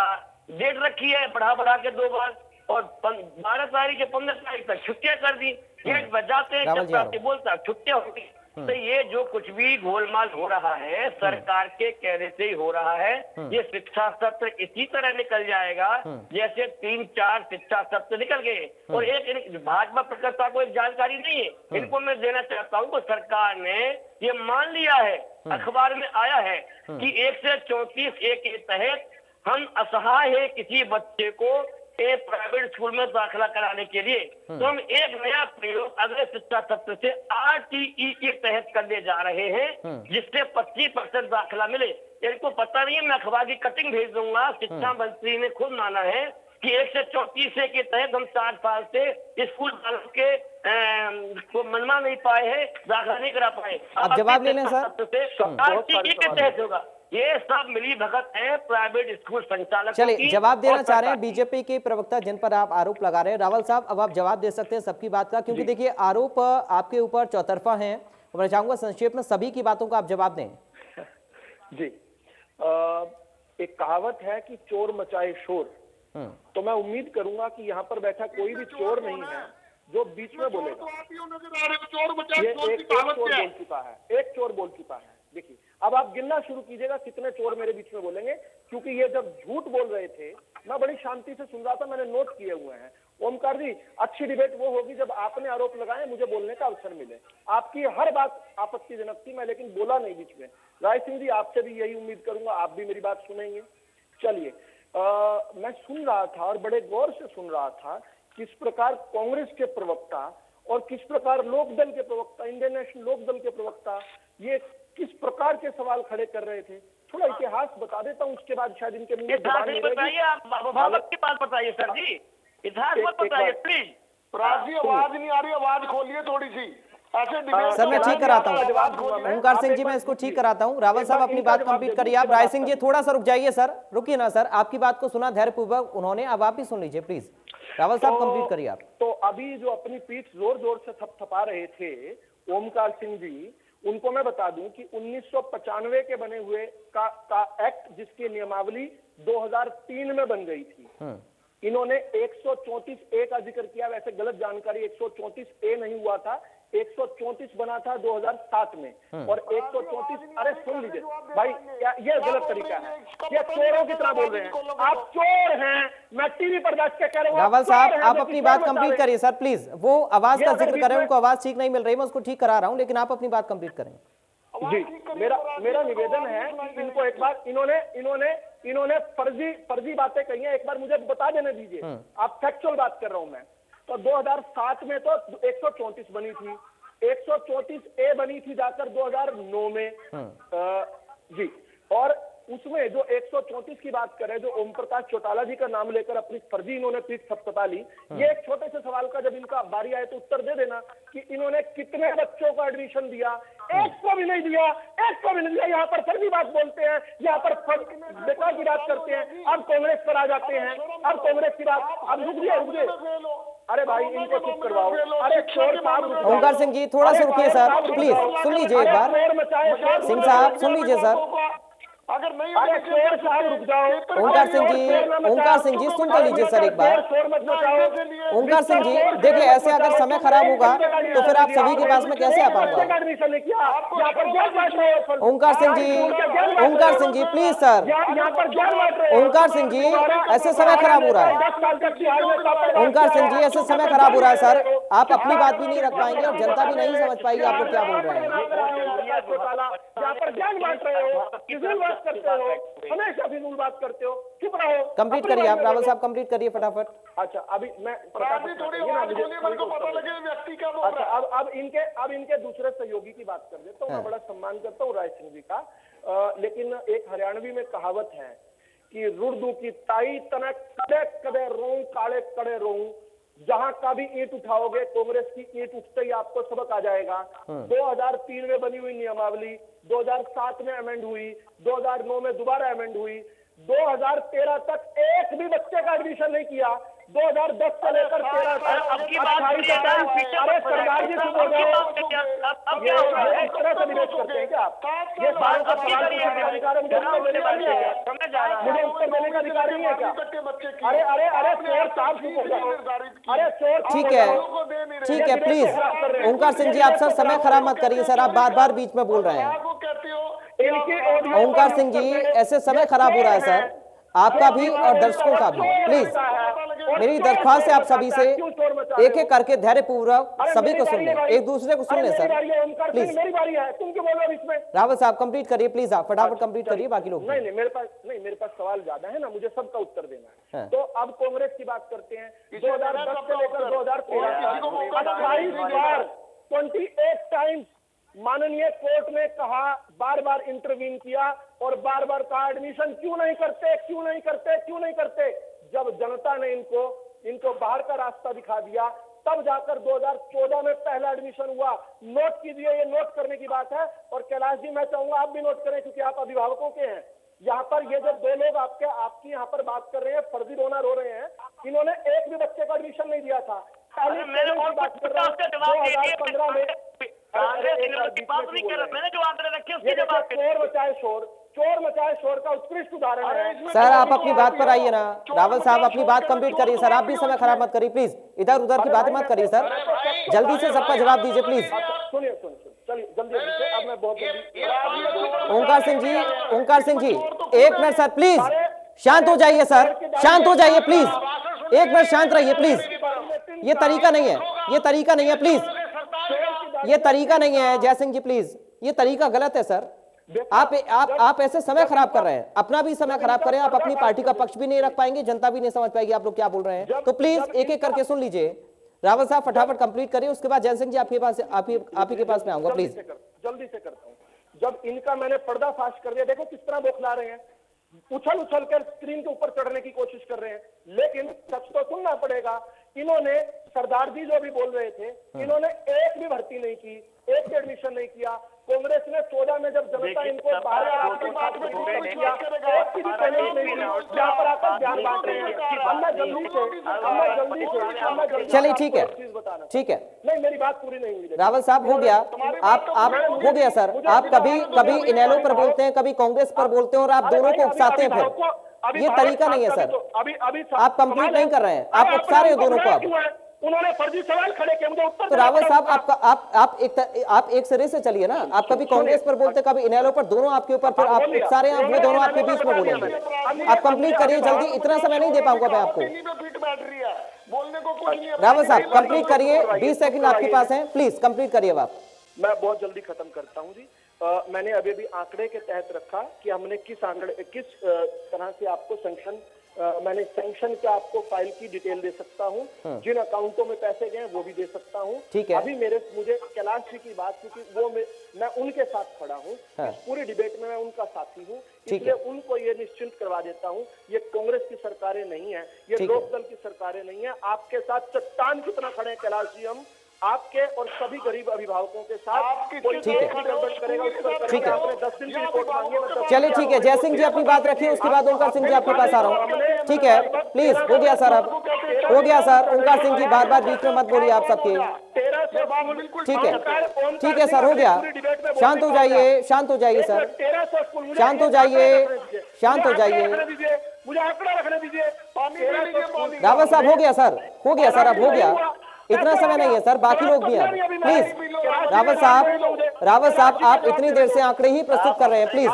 डेट रखी है, बढ़ा के 2 बार, और 12 तारीख या 15 तारीख तक छुट्टियां कर दी। डेट बजाते हैं, बोलता छुट्टियां होगी। तो ये जो कुछ भी गोलमाल हो रहा है सरकार के कहने से ही हो रहा है। ये शिक्षा सत्र इसी तरह निकल जाएगा जैसे 3-4 शिक्षा सत्र निकल गए। और एक भाजपा प्रवक्ता को एक जानकारी नहीं है, इनको मैं देना चाहता हूँ। तो सरकार ने ये मान लिया है, अखबार में आया है कि 134A के तहत हम असहाय है किसी बच्चे को एक प्राइवेट स्कूल में दाखिला कराने के लिए, तो हम एक नया प्रयोग अगले शिक्षा सत्र से RTE के तहत करने जा रहे हैं, जिससे 25% दाखिला मिले। इनको पता नहीं है, मैं अखबार की कटिंग भेज दूंगा। शिक्षा मंत्री ने खुद माना है कि 134A के तहत हम 4 साल से स्कूल वालों के को मनवा नहीं पाए हैं, दाखिला नहीं करा पाए। आप जवाब ले लें सर। RTE के तहत होगा। ये सब मिली भगत है प्राइवेट स्कूल संचालक। चलिए, जवाब देना चाह रहे हैं बीजेपी के प्रवक्ता जिन पर आप आरोप लगा रहे हैं। रावल साहब, अब आप जवाब दे सकते हैं सबकी बात का, क्योंकि देखिए आरोप आपके ऊपर चौतरफा हैं। मैं चाहूंगा संक्षेप में सभी की बातों का आप जवाब दें। जी, एक कहावत है कि चोर मचाए शोर, तो मैं उम्मीद करूंगा कि यहाँ पर बैठा कोई भी चोर नहीं है जो बीच में बोलेगा। ये एक चोर बोल चुका है। देखिए, अब आप गिनना शुरू कीजिएगा कितने चोर मेरे बीच में बोलेंगे, क्योंकि ये जब झूठ बोल रहे थे मैं बड़ी शांति से सुन रहा था, मैंने नोट किए हुए हैं। ओमकार जी, अच्छी डिबेट वो होगी जब आपने आरोप लगाए, मुझे बोलने का अवसर मिले। आपकी हर बात आपत्तिजनक थी, मैं लेकिन बोला नहीं बीच में। राय सिंह जी, आपसे भी यही उम्मीद करूंगा, आप भी मेरी बात सुनेंगे। चलिए, मैं सुन रहा था और बड़े गौर से सुन रहा था किस प्रकार कांग्रेस के प्रवक्ता और किस प्रकार लोकदल के प्रवक्ता, इंडियन नेशनल लोकदल के प्रवक्ता ये किस प्रकार के सवाल खड़े कर रहे थे। थोड़ा इतिहास बता देता हूँ, उसके बाद शायद इनके मुंह बताइए, आप की बात बताइए सर जी, इतिहास मत बताइए प्लीज। आवाज नहीं आ रही, आवाज खोलिए थोड़ी सी। सर मैं ठीक कराता हूँ, ओमकार सिंह जी मैं इसको ठीक कराता हूँ। रावल साहब अपनी बात कंप्लीट करिए आप। राय सिंह जी थोड़ा सा रुक जाइए सर, रुकिए ना सर, आपकी बात को सुना धैर्यपूर्वक उन्होंने, अब आप भी सुन लीजिए प्लीज। रावल साहब कंप्लीट करिए आप। तो अभी जो अपनी पीठ जोर जोर से थपथपा रहे थे ओमकार सिंह जी, उनको मैं बता दूं कि 1995 के बने हुए का एक्ट, जिसकी नियमावली 2003 में बन गई थी, इन्होंने 134A का जिक्र किया। वैसे गलत जानकारी, 134A नहीं हुआ था, 134 बना था 2007 में, और 134, अरे सुन लीजिए भाई, ये गलत तरीका है, ये चोरों की तरह बोल रहे हैं। आप चोर हैं, मैं टीवी पर बैठ के कह रहा हूं। रावल साहब आप अपनी बात कंप्लीट करिए सर प्लीज। वो आवाज का जिक्र करें, उनको आवाज ठीक नहीं मिल रही, मैं उसको ठीक करा रहा हूं, लेकिन आप अपनी बात कंप्लीट करें। जी, मेरा निवेदन है कि इनको एक बार इन्होंने फर्जी बातें कही हैं, एक बार मुझे बता देने दीजिए। आप फैक्चुअल बात कर रहा हूं मैं। तो 2007 में तो 134 बनी थी, 134A बनी थी जाकर 2009 में जी, और उसमें जो 134 की बात करें, जो ओम प्रकाश चौटाला जी का नाम लेकर अपनी फर्जी इन्होंने पीठ थपथपा ली। ये एक छोटे से सवाल का जब इनका बारी आए तो उत्तर दे देना कि इन्होंने कितने बच्चों को एडमिशन दिया। एक को भी नहीं दिया, एक को भी नहीं दिया। यहाँ पर फर्जी बात बोलते हैं, यहाँ पर बेकार की बात करते हैं। अब कांग्रेस पर आ जाते हैं, अब कांग्रेस की बात, अब रुक जाइए। अरे भाई इनको चुप करवाओ। अरे चोर साहब, ओमकार सिंह जी थोड़ा सा रुकिए सर प्लीज, सुन लीजिए एक बार। सिंह साहब सुन लीजिए सर, अगर नहीं रुक जाओ। ओंकार सिंह जी सुन तो लीजिए सर एक बार। ओंकार सिंह जी देखिए, ऐसे अगर समय खराब होगा तो फिर आप सभी के पास में कैसे आ पाऊंगा? ओंकार सिंह जी प्लीज सर। ओंकार सिंह जी ऐसे समय खराब हो रहा है। ओंकार सिंह जी ऐसे समय खराब हो रहा है सर, आप अपनी बात भी नहीं रख पाएंगे और जनता भी नहीं समझ पाएगी आप लोग क्या बोल रहे हैं। हमेशा फिजूल बात करते हो, चुप रहो। कंप्लीट करिए आप रावल साहब, कंप्लीट करिए फटाफट। अच्छा अभी मैं अच्छा अब इनके दूसरे सहयोगी की बात कर देता हूँ। मैं बड़ा सम्मान करता हूँ राय सिंह जी का, लेकिन एक हरियाणवी में कहावत है कि रुर्दू की ताई तना कदे कदे रोऊं काले कड़े रोऊं। जहां का भी ईंट उठाओगे कांग्रेस की ईंट उठते ही आपको सबक आ जाएगा। 2003 में बनी हुई नियमावली 2007 में अमेंड हुई, 2009 में दोबारा अमेंड हुई, 2013 तक एक भी बच्चे का एडमिशन नहीं किया। 2010 से लेकर 13 तक अरे सरदार जी इस तरह से निवेश करते हैं क्या आप? ये सवाल का अधिकार मुझे उत्तर देने का अधिकार नहीं है क्या? अरे चोर साहब चुप हो जाओ। अरे चोर ठीक है प्लीज ओंकार सिंह जी आप सर समय खराब मत करिए सर, आप बार बार बीच में बोल रहे हैं। ओंकार सिंह जी ऐसे समय खराब हो रहा है सर, आपका भी और दर्शकों का भी। प्लीज मेरी दरख्वास्त है आप सभी से एक एक करके धैर्य पूर्वक सभी को सुन लें, एक दूसरे को सुन लें सर प्लीज। रावत साहब कंप्लीट करिए प्लीज, आप फटाफट कंप्लीट करिए, बाकी लोग नहीं मेरे पास सवाल ज्यादा है ना, मुझे सबका उत्तर देना है। तो अब कांग्रेस की बात करते हैं। 2010 से लेकर 2013 28 बार 28 टाइम्स माननीय कोर्ट ने कहा, बार बार इंटरवीन किया और बार बार कहा एडमिशन क्यों नहीं करते। जब जनता ने इनको बाहर का रास्ता दिखा दिया तब जाकर 2014 में पहला एडमिशन हुआ। नोट कीजिए, ये नोट करने की बात है। और कैलाश जी मैं चाहूंगा आप भी नोट करें क्योंकि आप अभिभावकों के हैं। यहाँ पर ये जो दो लोग आपकी यहाँ पर बात कर रहे हैं, फर्जी रोना रो रहे हैं, इन्होंने एक भी बच्चे का एडमिशन नहीं दिया था। पहले बात कर रहा हूँ 2015 में चोर मचाए शोर का उत्कृष्ट उदाहरण है। सर आप अपनी बात पर आइए ना, रावल साहब अपनी बात कंप्लीट करिए सर, आप भी समय खराब मत करिए प्लीज, इधर उधर की बातें मत करिए सर, जल्दी से सबका जवाब दीजिए प्लीज। सुनिए चलिए जल्दी अब मैं बहुत जल्दी। ओंकार सिंह जी एक मिनट सर प्लीज, शांत हो जाइए सर, शांत हो जाइए प्लीज, एक मिनट शांत रहिए प्लीज। ये तरीका नहीं है प्लीज, ये तरीका नहीं है जय सिंह जी प्लीज, ये तरीका गलत है सर। आप ऐसे समय खराब कर रहे हैं, अपना भी समय खराब कर रहे हैं, आप अपनी पार्टी का पक्ष भी नहीं रख पाएंगे, जनता भी नहीं समझ पाएगी आप लोग क्या बोल रहे हैं। तो प्लीज एक एक करके सुन लीजिए। रावल साहब फटाफट कंप्लीट करिए, उसके बाद जय सिंह जी आपके पास आप ही के पास में आऊंगा प्लीज। जल्दी से करता हूँ। जब इनका मैंने पर्दाफाश कर दिया, देखो किस तरह बौखला रहे हैं, उछल कर स्क्रीन के ऊपर चढ़ने की कोशिश कर रहे हैं, लेकिन सच तो सुनना पड़ेगा। इन्होंने सरदार जी जो भी बोल रहे थे, इन्होंने एक भी भर्ती नहीं की, एक भी एडमिशन नहीं किया। कांग्रेस ने 14 में जब जनता इनको बाहर चलिए ठीक है नहीं मेरी बात पूरी नहीं हुई। रावल साहब हो गया, आप हो गया सर, आप कभी इनेलो पर बोलते हैं, कभी कांग्रेस पर बोलते हैं और आप दोनों को उकसाते हैं, फिर ये तरीका नहीं है सर। आप कंप्लीट नहीं कर रहे हैं, आप उकसा रहे हैं दोनों को। अब उन्होंने फर्जी सवाल खड़े किए, मुझे उत्तर। तो रावल साहब आप एक सिरे से चलिए ना, आप कभी कांग्रेस पर बोलते कभी इनेलो पर, दोनों आपके ऊपर, फिर आप सारे वो दोनों आपके बीच में बोलेंगे। आप कंप्लीट करिए जल्दी, इतना समय नहीं दे पाऊंगा मैं आपको। रावल साहब कंप्लीट करिए, 20 सेकंड आपके पास है, प्लीज कंप्लीट करिए आप। मैं बहुत जल्दी खत्म करता हूँ जी। मैंने अभी आंकड़े के तहत रखा कि हमने किस तरह से आपको मैंने सैंक्शन का आपको फाइल की डिटेल दे सकता हूं, जिन अकाउंटों में पैसे गए वो भी दे सकता हूं। ठीक है। अभी मुझे कैलाश जी की बात, क्योंकि वो मैं उनके साथ खड़ा हूं, इस पूरी डिबेट में मैं उनका साथी हूं, इसलिए उनको ये निश्चिंत करवा देता हूं, ये कांग्रेस की सरकारें नहीं है, ये लोकदल की सरकारें नहीं है। आपके साथ चट्टान कितना खड़े हैं कैलाश जी, हम आपके और सभी गरीब अभिभावकों के साथ। चलिए ठीक है, जय सिंह जी अपनी बात रखिए, उसके बाद ओंकार सिंह जी आपके पास आ रहा हूँ। ठीक है प्लीज, हो गया सर, अब हो गया सर। ओंकार सिंह जी बार बीच में मत बोलिए आप सबके। ठीक है सर, हो गया। शांत हो जाइए, शांत हो जाइए सर, 1300 स्कूल, शांत हो जाइए, शांत हो जाइए। मुझे आंकड़ा रखने दीजिए। रावत साहब, हो गया सर, हो गया सर, अब हो गया, इतना समय नहीं है सर, बाकी लोग भी हैं, प्लीज। रावत साहब आप इतनी देर से आंकड़े ही प्रस्तुत कर रहे हैं, प्लीज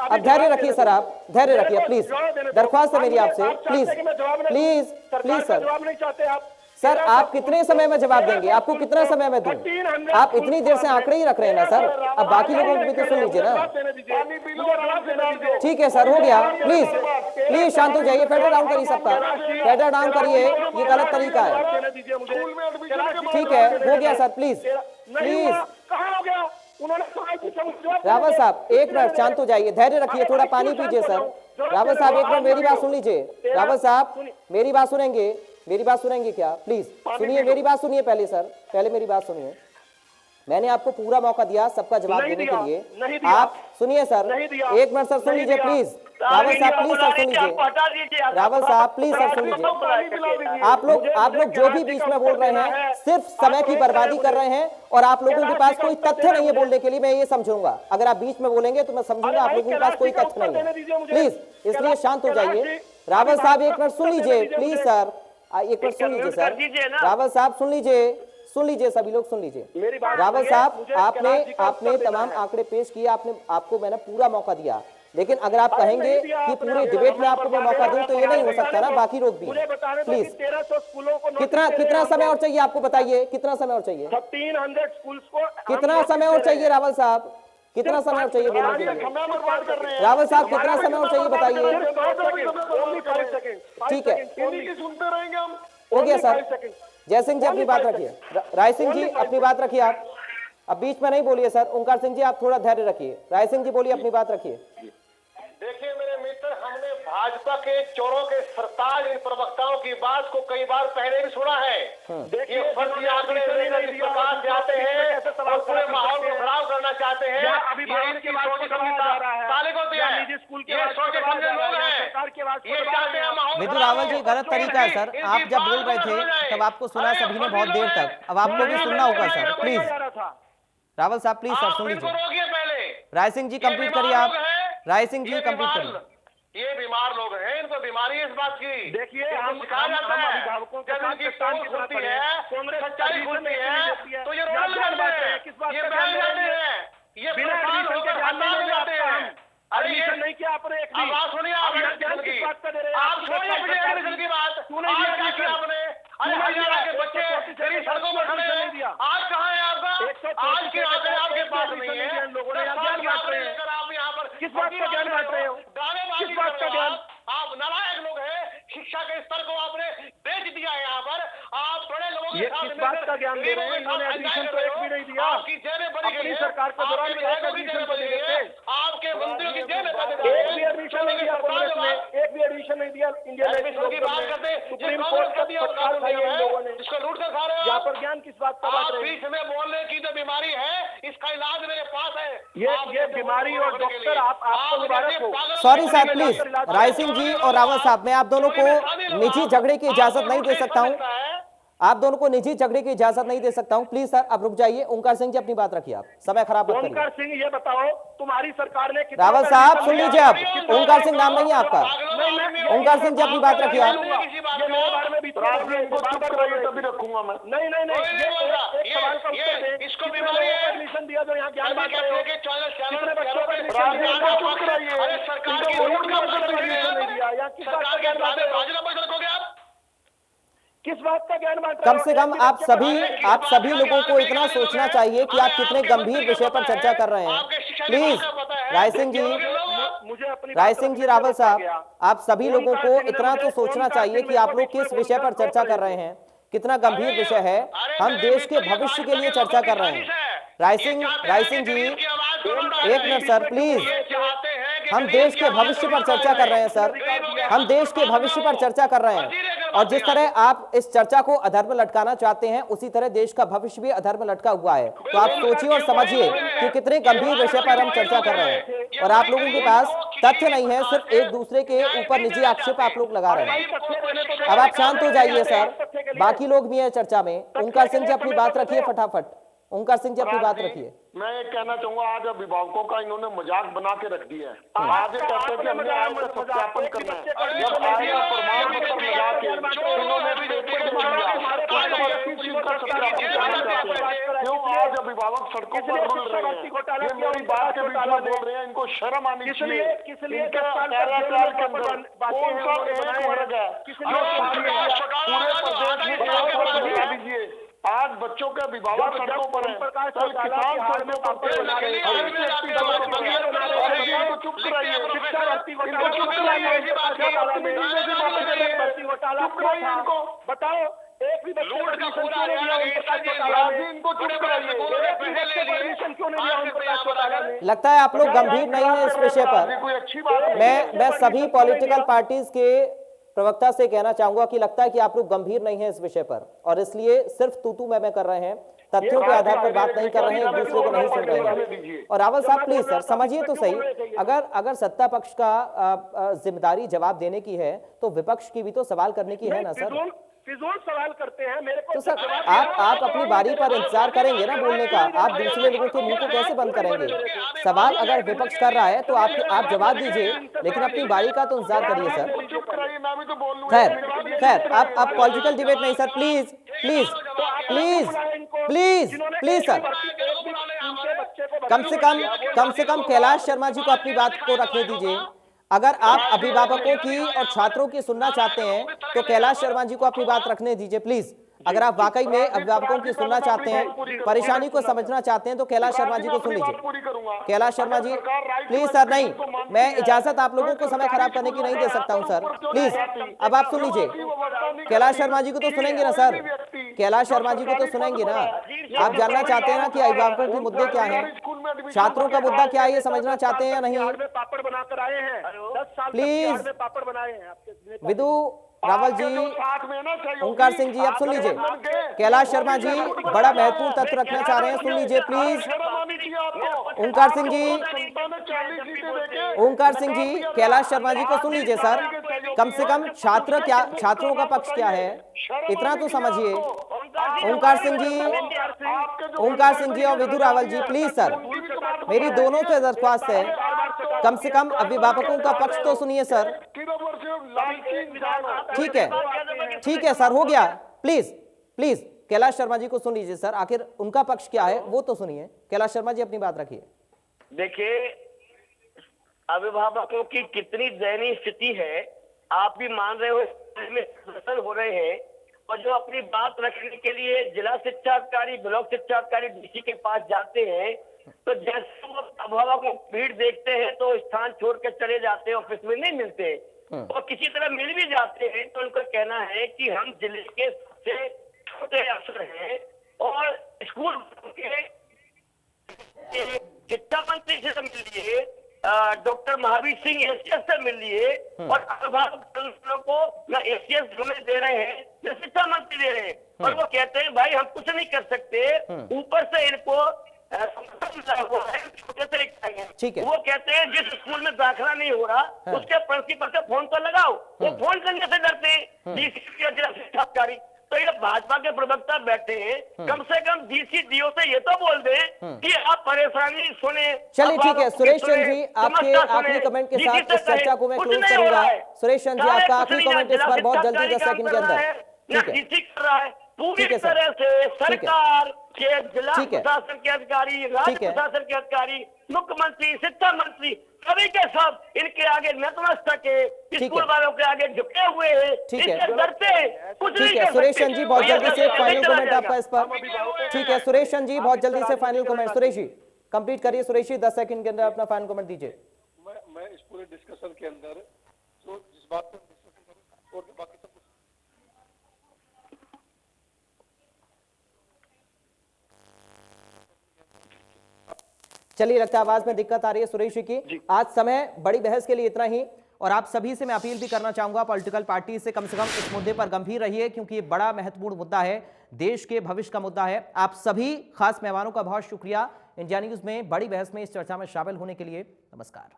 अब धैर्य रखिए सर, आप धैर्य रखिए प्लीज, दरख्वास्त है मेरी आपसे, प्लीज प्लीज प्लीज सर। जवाब नहीं चाहते आप सर आप कितने समय में जवाब देंगे, आपको कितना समय में दूं? आप इतनी देर से आंकड़े ही रख रहे हैं ना सर, अब बाकी लोगों को भी तो सुन लीजिए ना। ठीक है सर, हो गया, प्लीज प्लीज शांत हो जाइए, फेडर डाउन करिए सबका, फेडर डाउन करिए, ये गलत तरीका है। ठीक है, हो गया सर, प्लीज प्लीज। रावत साहब एक मिनट शांत हो जाइए, धैर्य रखिए, थोड़ा पानी पीजिए सर। रावत साहब एक मिनट मेरी बात सुन लीजिए, रावत साहब मेरी बात सुनेंगे, मेरी बात सुनेंगे क्या? प्लीज सुनिए, मेरी बात सुनिए पहले सर, पहले मेरी बात सुनिए। मैंने आपको पूरा मौका दिया सबका जवाब देने के लिए, आप सुनिए सर, एक मिनट सर सुन लीजिए प्लीज। रावत साहब प्लीज सर सुन लीजिए, रावत साहब प्लीज सर सुन लीजिए। आप लोग जो भी बीच में बोल रहे हैं सिर्फ समय की बर्बादी कर रहे हैं, और आप लोगों के पास कोई तथ्य नहीं है बोलने के लिए, मैं ये समझूंगा। अगर आप बीच में बोलेंगे तो मैं समझूंगा आप लोगों के पास कोई तथ्य नहीं है, प्लीज इसलिए शांत हो जाइए। रावत साहब एक मिनट सुन लीजिए प्लीज सर, एक मिनट सुन लीजिए सर, रावत साहब सुन लीजिए, सुन लीजिए, सभी लोग सुन लीजिए। रावत साहब आपने तमाम आंकड़े पेश किए, आपको मैंने पूरा मौका दिया, लेकिन अगर आप कहेंगे कि पूरे डिबेट में आपको मैं मौका दूं तो ये नहीं हो सकता ना, बाकी लोग भी प्लीज। 1300 स्कूलों को कितना समय और चाहिए आपको, बताइए कितना समय और चाहिए? 1300 स्कूल्स को कितना समय और चाहिए रावत साहब, कितना समय और चाहिए बोलने के लिए? रावत साहब कितना समय और चाहिए बताइए? ठीक है, सुनते रहेंगे हम, हो गया सर। जय सिंह जी अपनी बात रखिए, राय सिंह जी अपनी बात रखिए, आप अब बीच में नहीं बोलिए सर। ओंकार सिंह जी आप थोड़ा धैर्य रखिए, राय सिंह जी बोलिए, अपनी बात रखिए। देखिए मेरे मित्र, हमने भाजपा के चोरों के सरताज इन प्रवक्ताओं की बात को कई बार पहले भी सुना है। ये फर्जी आंकड़े लेकर इस प्रकार से आते हैं और पूरे माहौल को खराब करना चाहते हैं। ये इनकी सोच समझ ताले को दिया है, ये सोचे समझे लोग हैं, ये चाहते हैं माहौल। मिथुन रावल जी गलत तरीका है सर, आप जब बोल रहे थे तब आपको सुना सभी ने बहुत देर तक, अब आपको भी सुनना होगा सर, प्लीज रावल साहब प्लीज सर सुन लीजिए। राय सिंह जी कंप्लीट करिए, आप राय सिंह जी कंप्लीट करिए। ये बीमार लोग हैं, इनको बीमारी है इस बात की। देखिए हम अभिभावकों जब इनकी सोच खुलती है, सच्चाई खुलती है, तो ये रोने लगते हैं, ये बहल जाते हैं, ये परेशान होकर हल्ला हो जाते हैं। अरे ये नहीं किया आपने, एक भी बात सुनिए, आप एडमिशन की बात कर रहे हैं, आप छोड़िए मुझे एडमिशन की बात। आज क्या किया आपने? अरे हरियाणा के बच्चे तेरी सड़कों में खड़े हैं, आज कहाँ है आपका? आज के आंकड़े आपके पास नहीं है, आप यहाँ पर किस बात का ज्ञान बांट रहे हो? किस बात का ज्ञान? आप नालायक लोग हैं, शिक्षा के स्तर को आपने बेच दिया है यहाँ पर। आप बड़े लोगों के साथ किस बात का ज्ञान दे रहे हैं? इन्होंने एडमिशन तो एक भी नहीं दिया, आपकी जेलें भरी गई हैं, सरकार के दौरान एडमिशन को देते हैं, आपके मंत्रियों की जेलें भरी गई हैं। एक भी एडमिशन नहीं दिया कांग्रेस ने, एक भी एडमिशन नहीं दिया इंडियन एडमिशन की बात करते, सुप्रीम कोर्ट का दिया कानून है इन लोगों ने, जिसको लूट कर खा रहे हो। यहाँ पर ज्ञान किस बात का बांट रहे हैं? बीच में बोलने की जो बीमारी है, इसका इलाज मेरे पास है। ये बीमारी और डॉक्टर आपको मुबारक हो। सॉरी साहब प्लीज, राय सिंह जी और रावत साहब मैं आप दोनों को निजी झगड़े की इजाजत नहीं दे सकता हूं, आप दोनों को निजी झगड़े की इजाजत नहीं दे सकता हूं, प्लीज सर अब रुक जाइए। ओंकार सिंह जी अपनी बात रखिए, आप समय खराब मत करिए। ओंकार सिंह ये बताओ, तुम्हारी सरकार ने रावत साहब सुन लीजिए, अब ओंकार सिंह नाम नहीं है आपका, ओंकार सिंह जी अपनी बात रखिए आप। रखूंगा मैं, नहीं सवाल का उत्तर दें, इसको बीमारी है एडमिशन दिया जो यहाँ ज्ञान बांट रहे हो, कितने बच्चों को एडमिशन दिया, सरकार की रोड का नहीं दिया, या किस बात का ज्ञान बांट रहे हो? किस बात का ज्ञान बांट रहे हो? कम से कम आप सभी लोगों को इतना सोचना चाहिए कि आप कितने गंभीर विषय पर चर्चा कर रहे हैं। प्लीज राय सिंह जी, राय सिंह जी, रावत साहब, आप सभी लोगों को इतना तो सोचना चाहिए कि आप लोग किस विषय पर चर्चा कर रहे हैं, कितना गंभीर विषय है। हम देश के भविष्य के लिए चर्चा कर रहे हैं। राय सिंह जी एक मिनट सर प्लीज, हम देश के भविष्य पर चर्चा कर रहे हैं सर, हम देश के भविष्य पर चर्चा कर रहे हैं, और जिस तरह आप इस चर्चा को अधर्म लटकाना चाहते हैं उसी तरह देश का भविष्य भी अधर्म लटका हुआ है। तो आप सोचिए और समझिए कि कितने गंभीर विषय पर हम चर्चा कर रहे हैं, और आप लोगों के पास तथ्य नहीं है, सिर्फ एक दूसरे के ऊपर निजी आक्षेप आप लोग लगा रहे हैं। अब आप शांत हो जाइए सर, बाकी लोग भी हैं चर्चा में। ओंकार सिंह जी अपनी बात रखिए फटाफट। ओंकार सिंह जी अपनी बात रखिए। मैं ये कहना चाहूंगा, आज अभिभावकों का इन्होंने मजाक बना के रख दिया है। आज ये कहते हैं कि हमने आज का सत्यापन करना है, जब आज का प्रमाण पत्र लगा के इन्होंने पेपर दे दिया, उसके बाद किस चीज का सत्यापन करना चाहते हैं? क्यों आज अभिभावक सड़कों पर रुल रहे हैं? ये मेरी बात के बीच में बोल रहे हैं, इनको शर्म आनी चाहिए। इनके कार्यकाल के अंदर कौन सा एक वर्ग है जो पूरे प्रदेश में बता दीजिए? आज बच्चों के अभिभावक सड़कों पर हैं, कल किसान सड़कों पर इनको चुप कराइए, इनको चुप कराइए, चुप कराइए इनको, बताओ एक भी बच्चे को एडमिशन क्यों नहीं दिया इनको चुप कराइए, एडमिशन क्यों नहीं दिया ओम प्रकाश चौटाला ने? लगता है आप लोग गंभीर नहीं है इस विषय पर। कोई अच्छी बात है। मैं सभी पॉलिटिकल पार्टीज के प्रवक्ता से कहना चाहूंगा कि लगता है कि आप लोग गंभीर नहीं है इस विषय पर, और इसलिए सिर्फ तू मैं कर रहे हैं, तथ्यों के आधार पर बात नहीं कर रहे हैं, एक दूसरे को नहीं सुन रहे हैं। और रावल साहब प्लीज सर समझिए तो सही, अगर सत्ता पक्ष का जिम्मेदारी जवाब देने की है तो विपक्ष की भी तो सवाल करने की है ना सर। फिजूल सवाल करते हैं मेरे को। तो सर आप अपनी बारी पर इंतजार करेंगे ना बोलने का, आप दूसरे लोगों के मुंह को कैसे बंद करेंगे? सवाल अगर विपक्ष कर रहा है तो आप जवाब दीजिए, लेकिन अपनी बारी का तो इंतजार करिए सर। खैर आप पॉलिटिकल डिबेट नहीं sir, please please please please please sir, कम से कम कैलाश शर्मा जी को अपनी बात को रखने दीजिए। अगर आप अभिभावकों की और छात्रों की सुनना चाहते हैं तो कैलाश शर्मा जी को अपनी बात रखने दीजिए प्लीज। अगर आप वाकई में अभिभावकों की सुनना चाहते हैं, परेशानी को समझना चाहते हैं तो कैलाश शर्मा जी को सुन लीजिए। कैलाश शर्मा जी प्लीज सर, नहीं मैं इजाजत आप लोगों को समय खराब करने की नहीं दे सकता हूं सर, प्लीज अब आप सुन लीजिए। कैलाश शर्मा जी को तो सुनेंगे ना सर, कैलाश शर्मा जी को तो सुनेंगे ना। आप जानना चाहते हैं ना कि अभिभावकों के मुद्दे क्या हैं, छात्रों का मुद्दा क्या है, ये समझना चाहते हैं या नहीं? पापड़ बनाकर आए हैं, 10 साल प्लीज पापड़ बनाए हैं विदु रावल जी, ओंकार सिंह जी आप सुन लीजिए। कैलाश शर्मा जी बड़ा महत्वपूर्ण तथ्य रखना चाह रहे हैं, सुन लीजिए प्लीज। ओंकार सिंह जी कैलाश शर्मा जी को सुन लीजिए सर, कम से कम छात्रों का पक्ष क्या है इतना तो समझिए। ओंकार सिंह जी और विदु रावल जी प्लीज सर, मेरी दोनों से दरख्वास्त है, कम से कम अभिभावकों का पक्ष तो सुनिए सर। ठीक है सर, हो गया। प्लीज कैलाश शर्मा जी को सुन लीजिए सर, आखिर उनका पक्ष क्या है वो तो सुनिए। कैलाश शर्मा जी अपनी बात रखिए। देखिए अभिभावकों की कितनी दयनीय स्थिति है, आप भी मान रहे हो, हो रहे हैं, और जो अपनी बात रखने के लिए जिला शिक्षा अधिकारी, ब्लॉक शिक्षा अधिकारी, डीसी के पास जाते हैं तो जैसे वो अभिभावक भीड़ देखते हैं तो स्थान छोड़ के चले जाते हैं, ऑफिस में नहीं मिलते, और किसी तरह मिल भी जाते हैं तो उनका कहना है कि हम जिले के सबसे छोटे अफसर हैं और स्कूल के शिक्षा मंत्री से मिलिए, डॉक्टर महावीर सिंह एसीएस से मिलिए, और अभिभावक को न एसीएस हमें दे रहे हैं न शिक्षा मंत्री दे रहे हैं, और वो कहते हैं भाई हम कुछ नहीं कर सकते, ऊपर से इनको छोटे से ठीक है। वो कहते हैं जिस स्कूल में दाखिला नहीं हो रहा उसके प्रिंसिपल से फोन पर लगाओ, वो फोन करने से डरते हैं डीसी जिला शिक्षा अधिकारी। तो ये भाजपा के प्रवक्ता बैठे हैं, कम से कम डीसी डीओ से ये तो बोल दें कि आप परेशानी सुने। चलिए ठीक है सुरेश चंद्र जी, आपके आखिरी कमेंट के साथ इस चर्चा को मैं क्लोज करूंगा। सुरेश चंद्र जी आपका आखिरी कमेंट इस पर बहुत जल्दी 10 सेकंड के अंदर। पूरी तरह से सरकार के जिला प्रशासन के अधिकारी, राज्य प्रशासन के अधिकारी, मुख्यमंत्री, शिक्षा मंत्री, सभी के सब इनके आगे नतमस्तक है, स्कूल वालों के आगे झुके हुए हैं, इनसे डरते हैं, कुछ नहीं कर सकते। सुरेश चंद्र जी बहुत जल्दी से फाइनल कमेंट आपका इस पर। ठीक है सुरेश चंद्र जी बहुत जल्दी से final comment. Suresh ji complete करिए, सुरेश जी 10 सेकंड के अंदर अपना फाइनल कमेंट दीजिए। मैं इस पूरे डिस्कशन के अंदर जो जिस बात पर डिस्कशन करूं और बाकी सब चलिए, लगता है आवाज में दिक्कत आ रही है सुरेश जी की। आज समय बड़ी बहस के लिए इतना ही, और आप सभी से मैं अपील भी करना चाहूंगा पॉलिटिकल पार्टी से कम इस मुद्दे पर गंभीर रहिए, क्योंकि ये बड़ा महत्वपूर्ण मुद्दा है, देश के भविष्य का मुद्दा है। आप सभी खास मेहमानों का बहुत शुक्रिया इंडिया न्यूज में बड़ी बहस में इस चर्चा में शामिल होने के लिए। नमस्कार।